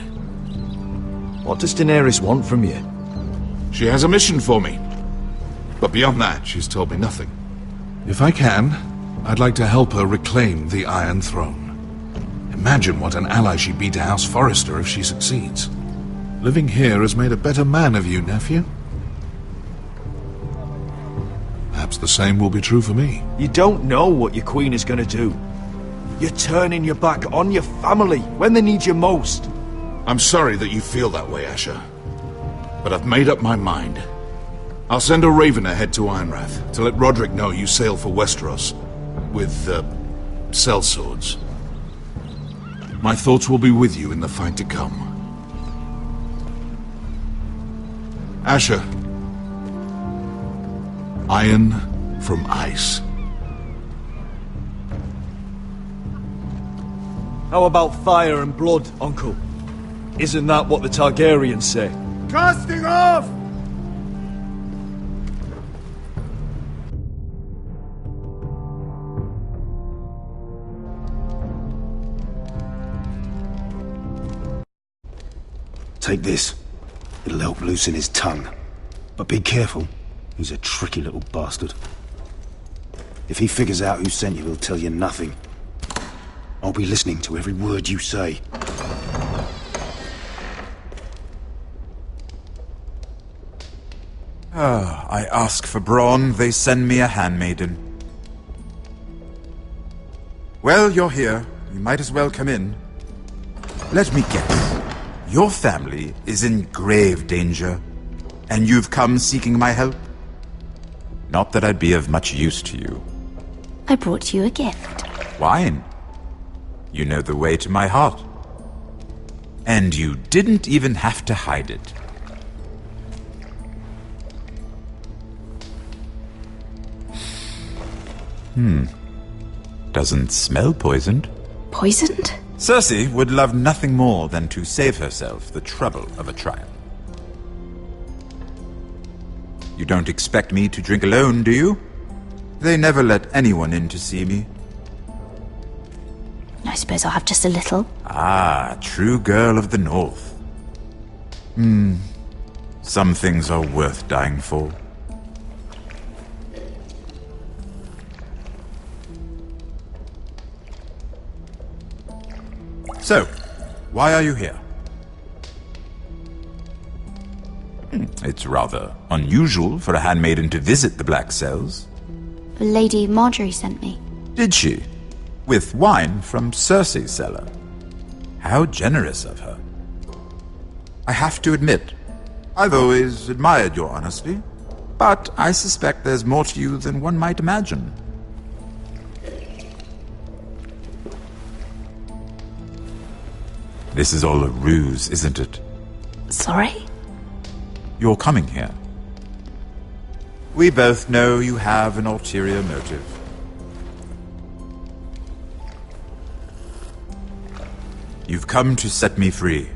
What does Daenerys want from you? She has a mission for me. But beyond that, she's told me nothing. If I can, I'd like to help her reclaim the Iron Throne. Imagine what an ally she'd be to House Forrester if she succeeds. Living here has made a better man of you, nephew. Perhaps the same will be true for me. You don't know what your queen is gonna do. You're turning your back on your family when they need you most. I'm sorry that you feel that way, Asher. But I've made up my mind. I'll send a raven ahead to Ironrath to let Roderick know you sail for Westeros with, sellswords. My thoughts will be with you in the fight to come. Asher. Iron from ice. How about fire and blood, Uncle? Isn't that what the Targaryens say? Casting off! Take this. It'll help loosen his tongue. But be careful. He's a tricky little bastard. If he figures out who sent you, he'll tell you nothing. I'll be listening to every word you say. I ask for brawn, they send me a handmaiden. Well, you're here. You might as well come in. Let me guess. Your family is in grave danger, and you've come seeking my help? Not that I'd be of much use to you. I brought you a gift. Wine. You know the way to my heart. And you didn't even have to hide it. Doesn't smell poisoned. Poisoned? Cersei would love nothing more than to save herself the trouble of a trial. You don't expect me to drink alone, do you? They never let anyone in to see me. I suppose I'll have just a little. Ah, true girl of the North. Some things are worth dying for. So, why are you here? It's rather unusual for a handmaiden to visit the Black Cells. Lady Marjorie sent me. Did she? With wine from Cersei's cellar. How generous of her. I have to admit, I've always admired your honesty, but I suspect there's more to you than one might imagine. This is all a ruse, isn't it? Sorry? You're coming here. We both know you have an ulterior motive. You've come to set me free.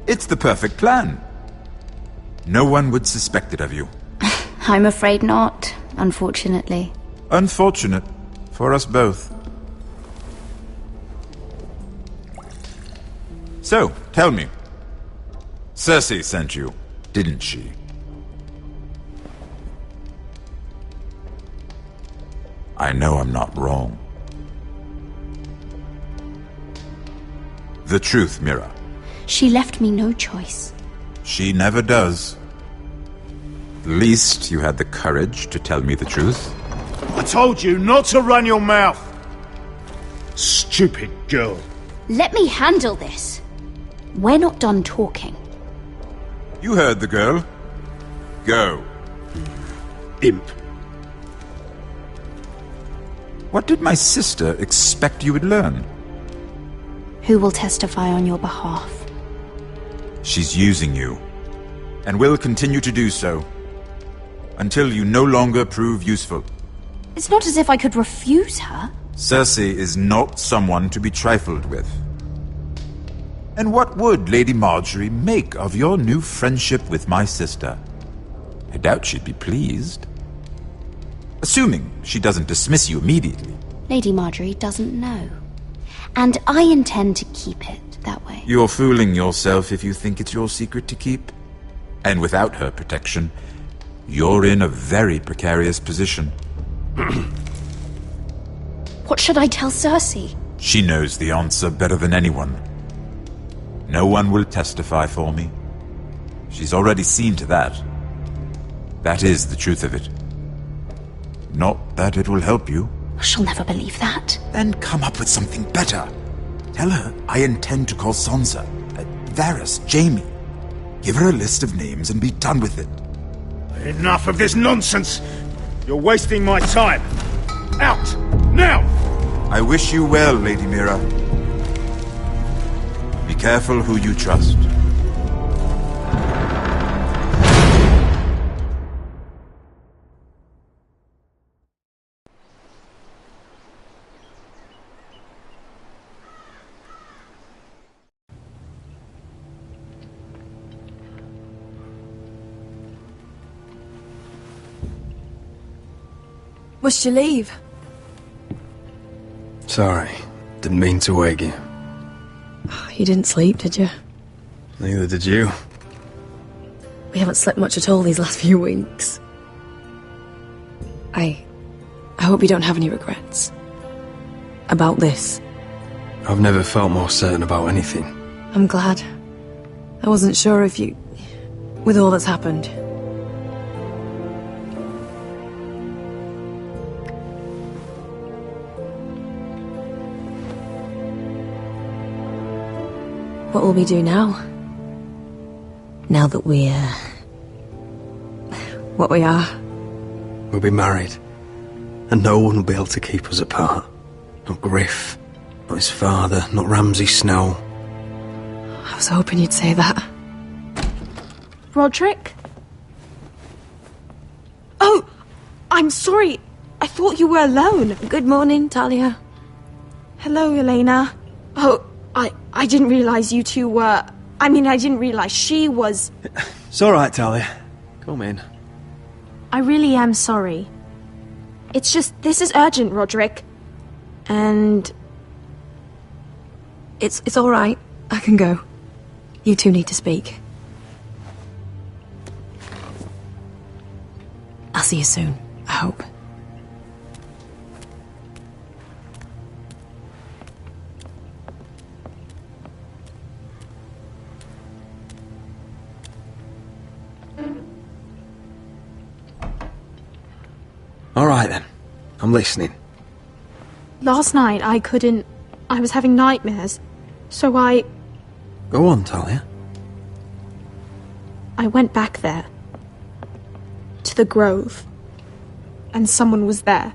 It's the perfect plan. No one would suspect it of you. I'm afraid not, unfortunately. Unfortunate for us both. So, tell me. Cersei sent you, didn't she? I know I'm not wrong. The truth, Mira. She left me no choice. She never does. At least you had the courage to tell me the truth. I told you not to run your mouth! Stupid girl. Let me handle this. We're not done talking. You heard the girl. Go. Imp. What did my sister expect you would learn? Who will testify on your behalf? She's using you, and will continue to do so, until you no longer prove useful. It's not as if I could refuse her. Cersei is not someone to be trifled with. And what would Lady Marjorie make of your new friendship with my sister? I doubt she'd be pleased. Assuming she doesn't dismiss you immediately. Lady Marjorie doesn't know. And I intend to keep it that way. You're fooling yourself if you think it's your secret to keep. And without her protection, you're in a very precarious position. What should I tell Cersei? She knows the answer better than anyone. No one will testify for me. She's already seen to that. That is the truth of it. Not that it will help you. She'll never believe that. Then come up with something better. Tell her I intend to call Sansa, Varys, Jaime. Give her a list of names and be done with it. Enough of this nonsense! You're wasting my time! Out! Now! I wish you well, Lady Mira. Be careful who you trust. Must you leave? Sorry, didn't mean to wake you. You didn't sleep, did you? Neither did you. We haven't slept much at all these last few weeks. I hope you don't have any regrets. About this. I've never felt more certain about anything. I'm glad. I wasn't sure if you... with all that's happened. What will we do now? Now that we're... what we are? We'll be married. And no one will be able to keep us apart. Not Griff, not his father, not Ramsay Snow. I was hoping you'd say that. Roderick? Oh! I'm sorry. I thought you were alone. Good morning, Talia. Hello, Elena. Oh, I didn't realize you two were... I mean, I didn't realize she was... It's alright, Talia. Come in. I really am sorry. It's just, this is urgent, Roderick. And... It's alright. I can go. You two need to speak. I'll see you soon, I hope. Alright then. I'm listening. Last night, I was having nightmares. So I Go on, Talia. went back there. To the grove. And someone was there.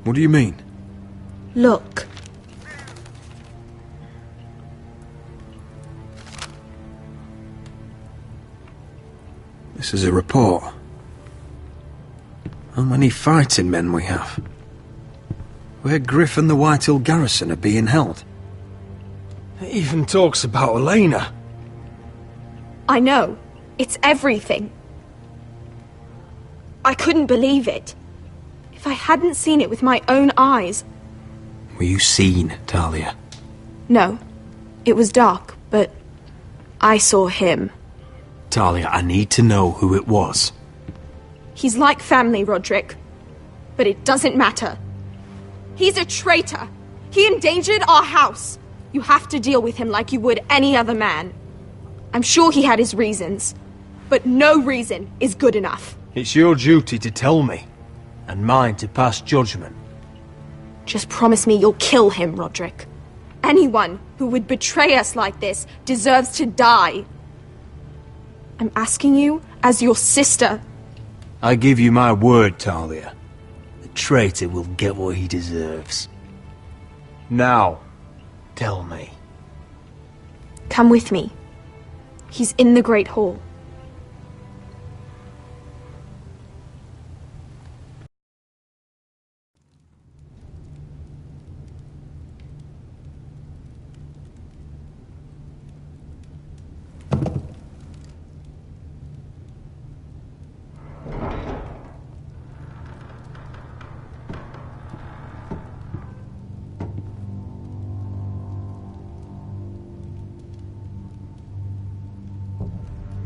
What do you mean? Look. This is a report. How many fighting men we have? Where Griff and the Whitehall garrison are being held. It even talks about Elena. I know. It's everything. I couldn't believe it. If I hadn't seen it with my own eyes... Were you seen, Talia? No. It was dark, but I saw him. Talia, I need to know who it was. He's like family, Roderick. But it doesn't matter. He's a traitor. He endangered our house. You have to deal with him like you would any other man. I'm sure he had his reasons. But no reason is good enough. It's your duty to tell me, and mine to pass judgment. Just promise me you'll kill him, Roderick. Anyone who would betray us like this deserves to die. I'm asking you as your sister. I give you my word, Talia. The traitor will get what he deserves. Now, tell me. Come with me. He's in the Great Hall.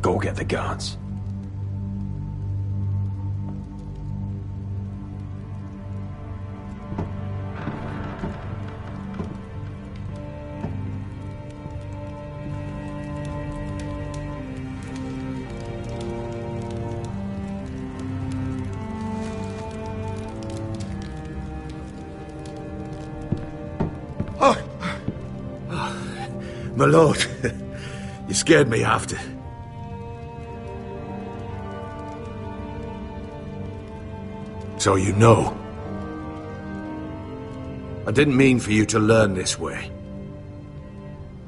Go get the guards. My lord, you scared me after. So you know. I didn't mean for you to learn this way.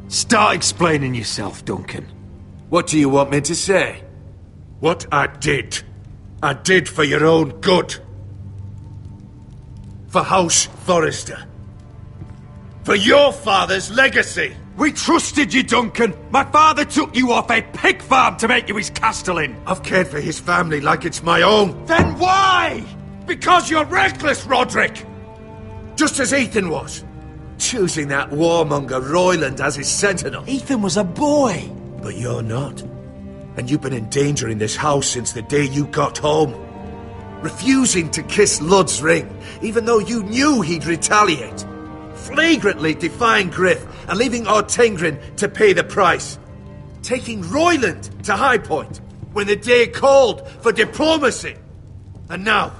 Start explaining yourself, Duncan. What do you want me to say? What I did for your own good. For House Forrester. For your father's legacy. We trusted you, Duncan. My father took you off a pig farm to make you his castellan. I've cared for his family like it's my own. Then why? Because you're reckless, Roderick! Just as Ethan was. Choosing that warmonger Royland as his sentinel. Ethan was a boy. But you're not. And you've been endangering this house since the day you got home. Refusing to kiss Lud's ring, even though you knew he'd retaliate. Flagrantly defying Griff and leaving Ortengrin to pay the price. Taking Royland to High Point when the day called for diplomacy. And now,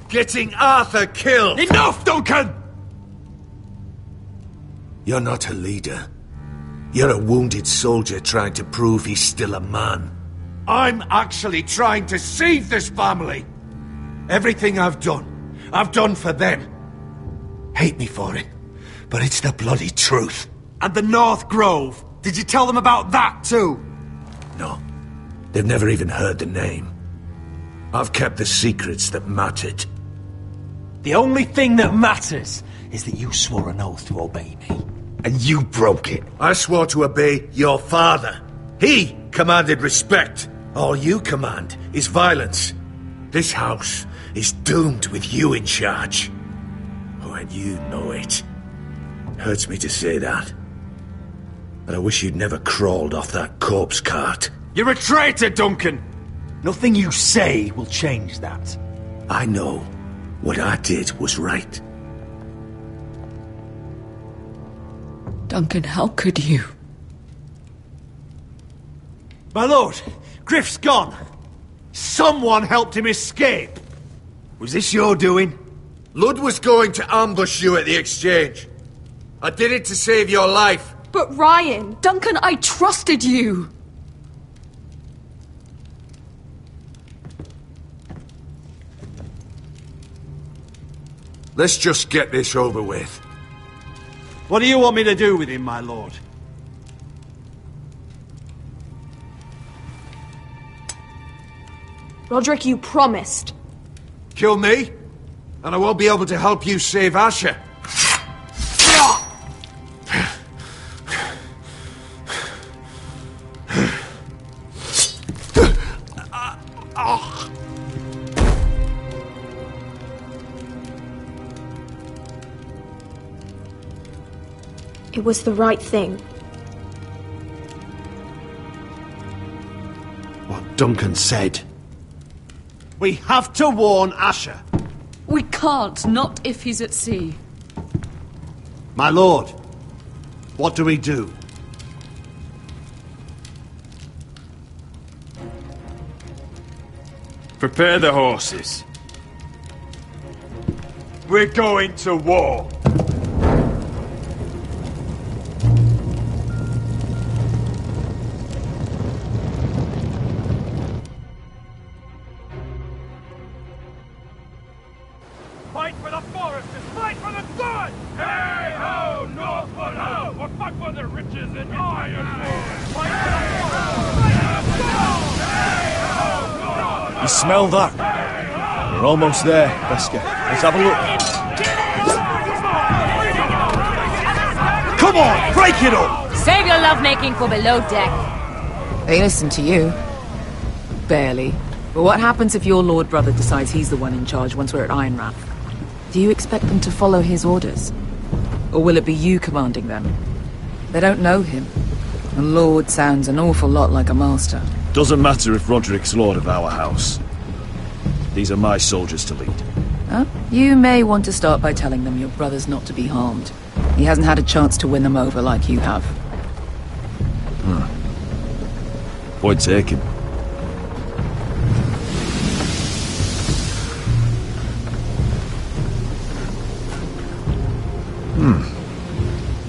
getting Arthur killed. Enough, Duncan! You're not a leader. You're a wounded soldier trying to prove he's still a man. I'm actually trying to save this family. Everything I've done for them. Hate me for it, but it's the bloody truth. And the North Grove. Did you tell them about that too? No. They've never even heard the name. I've kept the secrets that mattered. The only thing that matters is that you swore an oath to obey me. And you broke it. I swore to obey your father. He commanded respect. All you command is violence. This house is doomed with you in charge. Oh, and you know it. Hurts me to say that. But I wish you'd never crawled off that corpse cart. You're a traitor, Duncan! Nothing you say will change that. I know what I did was right. Duncan, how could you? My lord, Griff's gone. Someone helped him escape. Was this your doing? Lud was going to ambush you at the exchange. I did it to save your life. But Ryan... Duncan, I trusted you! Let's just get this over with. What do you want me to do with him, my lord? Roderick, you promised. Kill me, and I won't be able to help you save Asher. It was the right thing. What Duncan said. We have to warn Asher. We can't, not if he's at sea. My lord, what do we do? Prepare the horses. We're going to war. Fight for the foresters! Fight for the good! Hey ho, Northwood ho! We'll fight for the riches and iron ore! Fight for the foresters! You smell that? We're almost there, Wesker. Let's have a look. Come on, break it up! Save your lovemaking for below deck. They listen to you. Barely. But what happens if your lord brother decides he's the one in charge once we're at Ironrath? Do you expect them to follow his orders? Or will it be you commanding them? They don't know him. A lord sounds an awful lot like a master. Doesn't matter if Roderick's lord of our house. These are my soldiers to lead. Huh? You may want to start by telling them your brother's not to be harmed. He hasn't had a chance to win them over like you have. Point taken.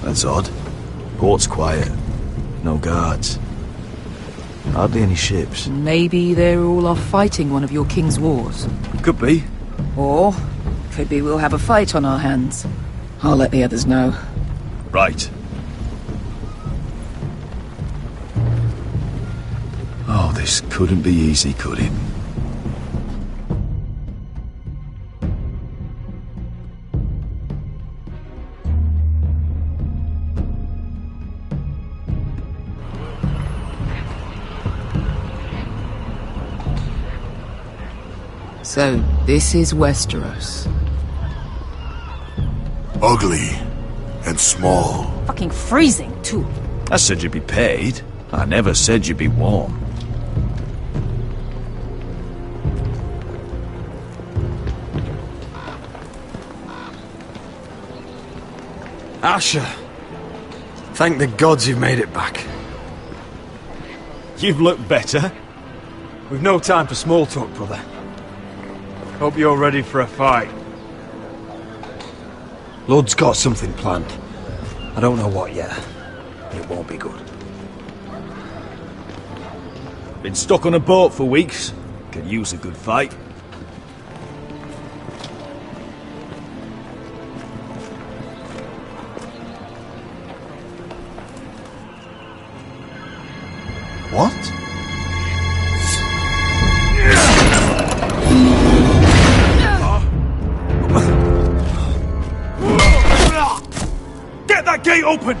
That's odd. Port's quiet. No guards. Hardly any ships. Maybe they're all off fighting one of your king's wars. Could be. Or could be we'll have a fight on our hands. I'll let the others know. Right. Oh, this couldn't be easy, could it? So, this is Westeros. Ugly and small. Fucking freezing, too. I said you'd be paid. I never said you'd be warm. Asher! Thank the gods you've made it back. You've looked better. We've no time for small talk, brother. Hope you're ready for a fight. Lord's got something planned. I don't know what yet, but it won't be good. Been stuck on a boat for weeks. Could use a good fight. What? Get that gate open!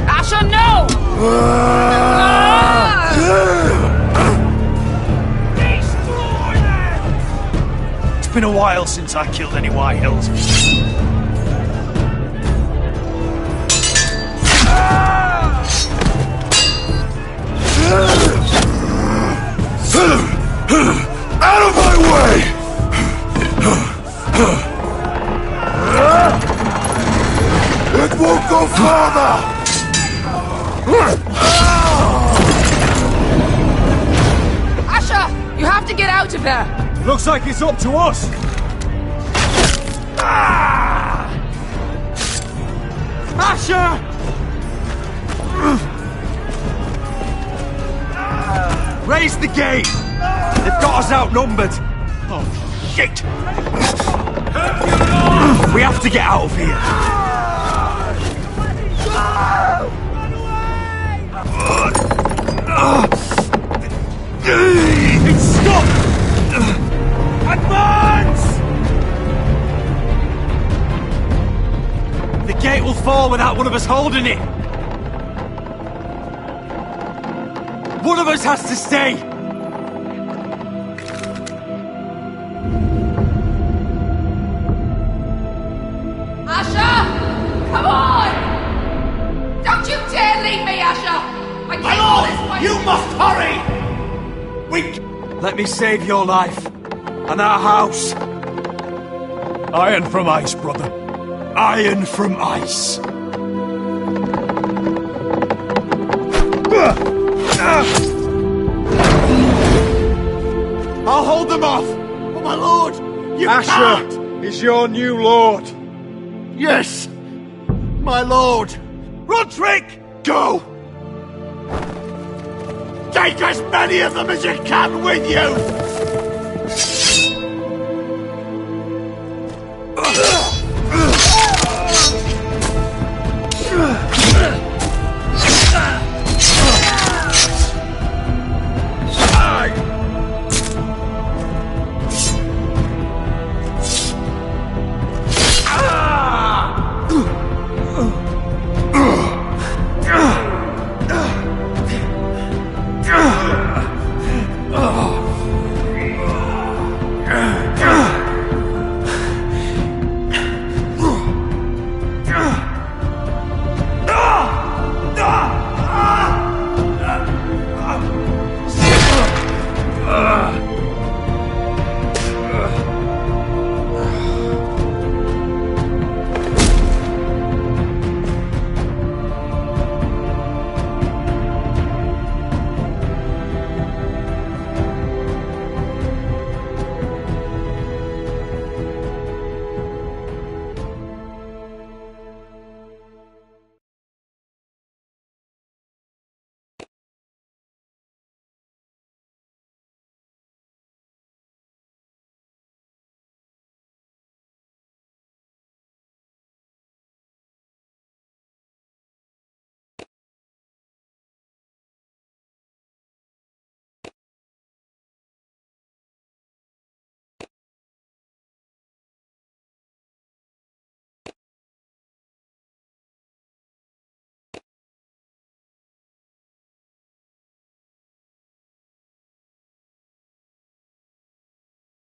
Asher, no! It's been a while since I killed any White Hills. Out of my way! It won't go farther! Asher! You have to get out of there! Looks like it's up to us! Asher! Raise the gate! They've got us outnumbered! Oh, shit! We have to get out of here! It's stopped! Advance! The gate will fall without one of us holding it! One of us has to stay! Asher! Come on! Don't you dare leave me, Asher! I came all this way! You must hurry! Let me save your life and our house. Iron from ice, brother. Iron from ice. I'll hold them off. But my lord, you Asher can't. is your new lord. Yes, my lord. Roderick, go. Take as many of them as you can with you!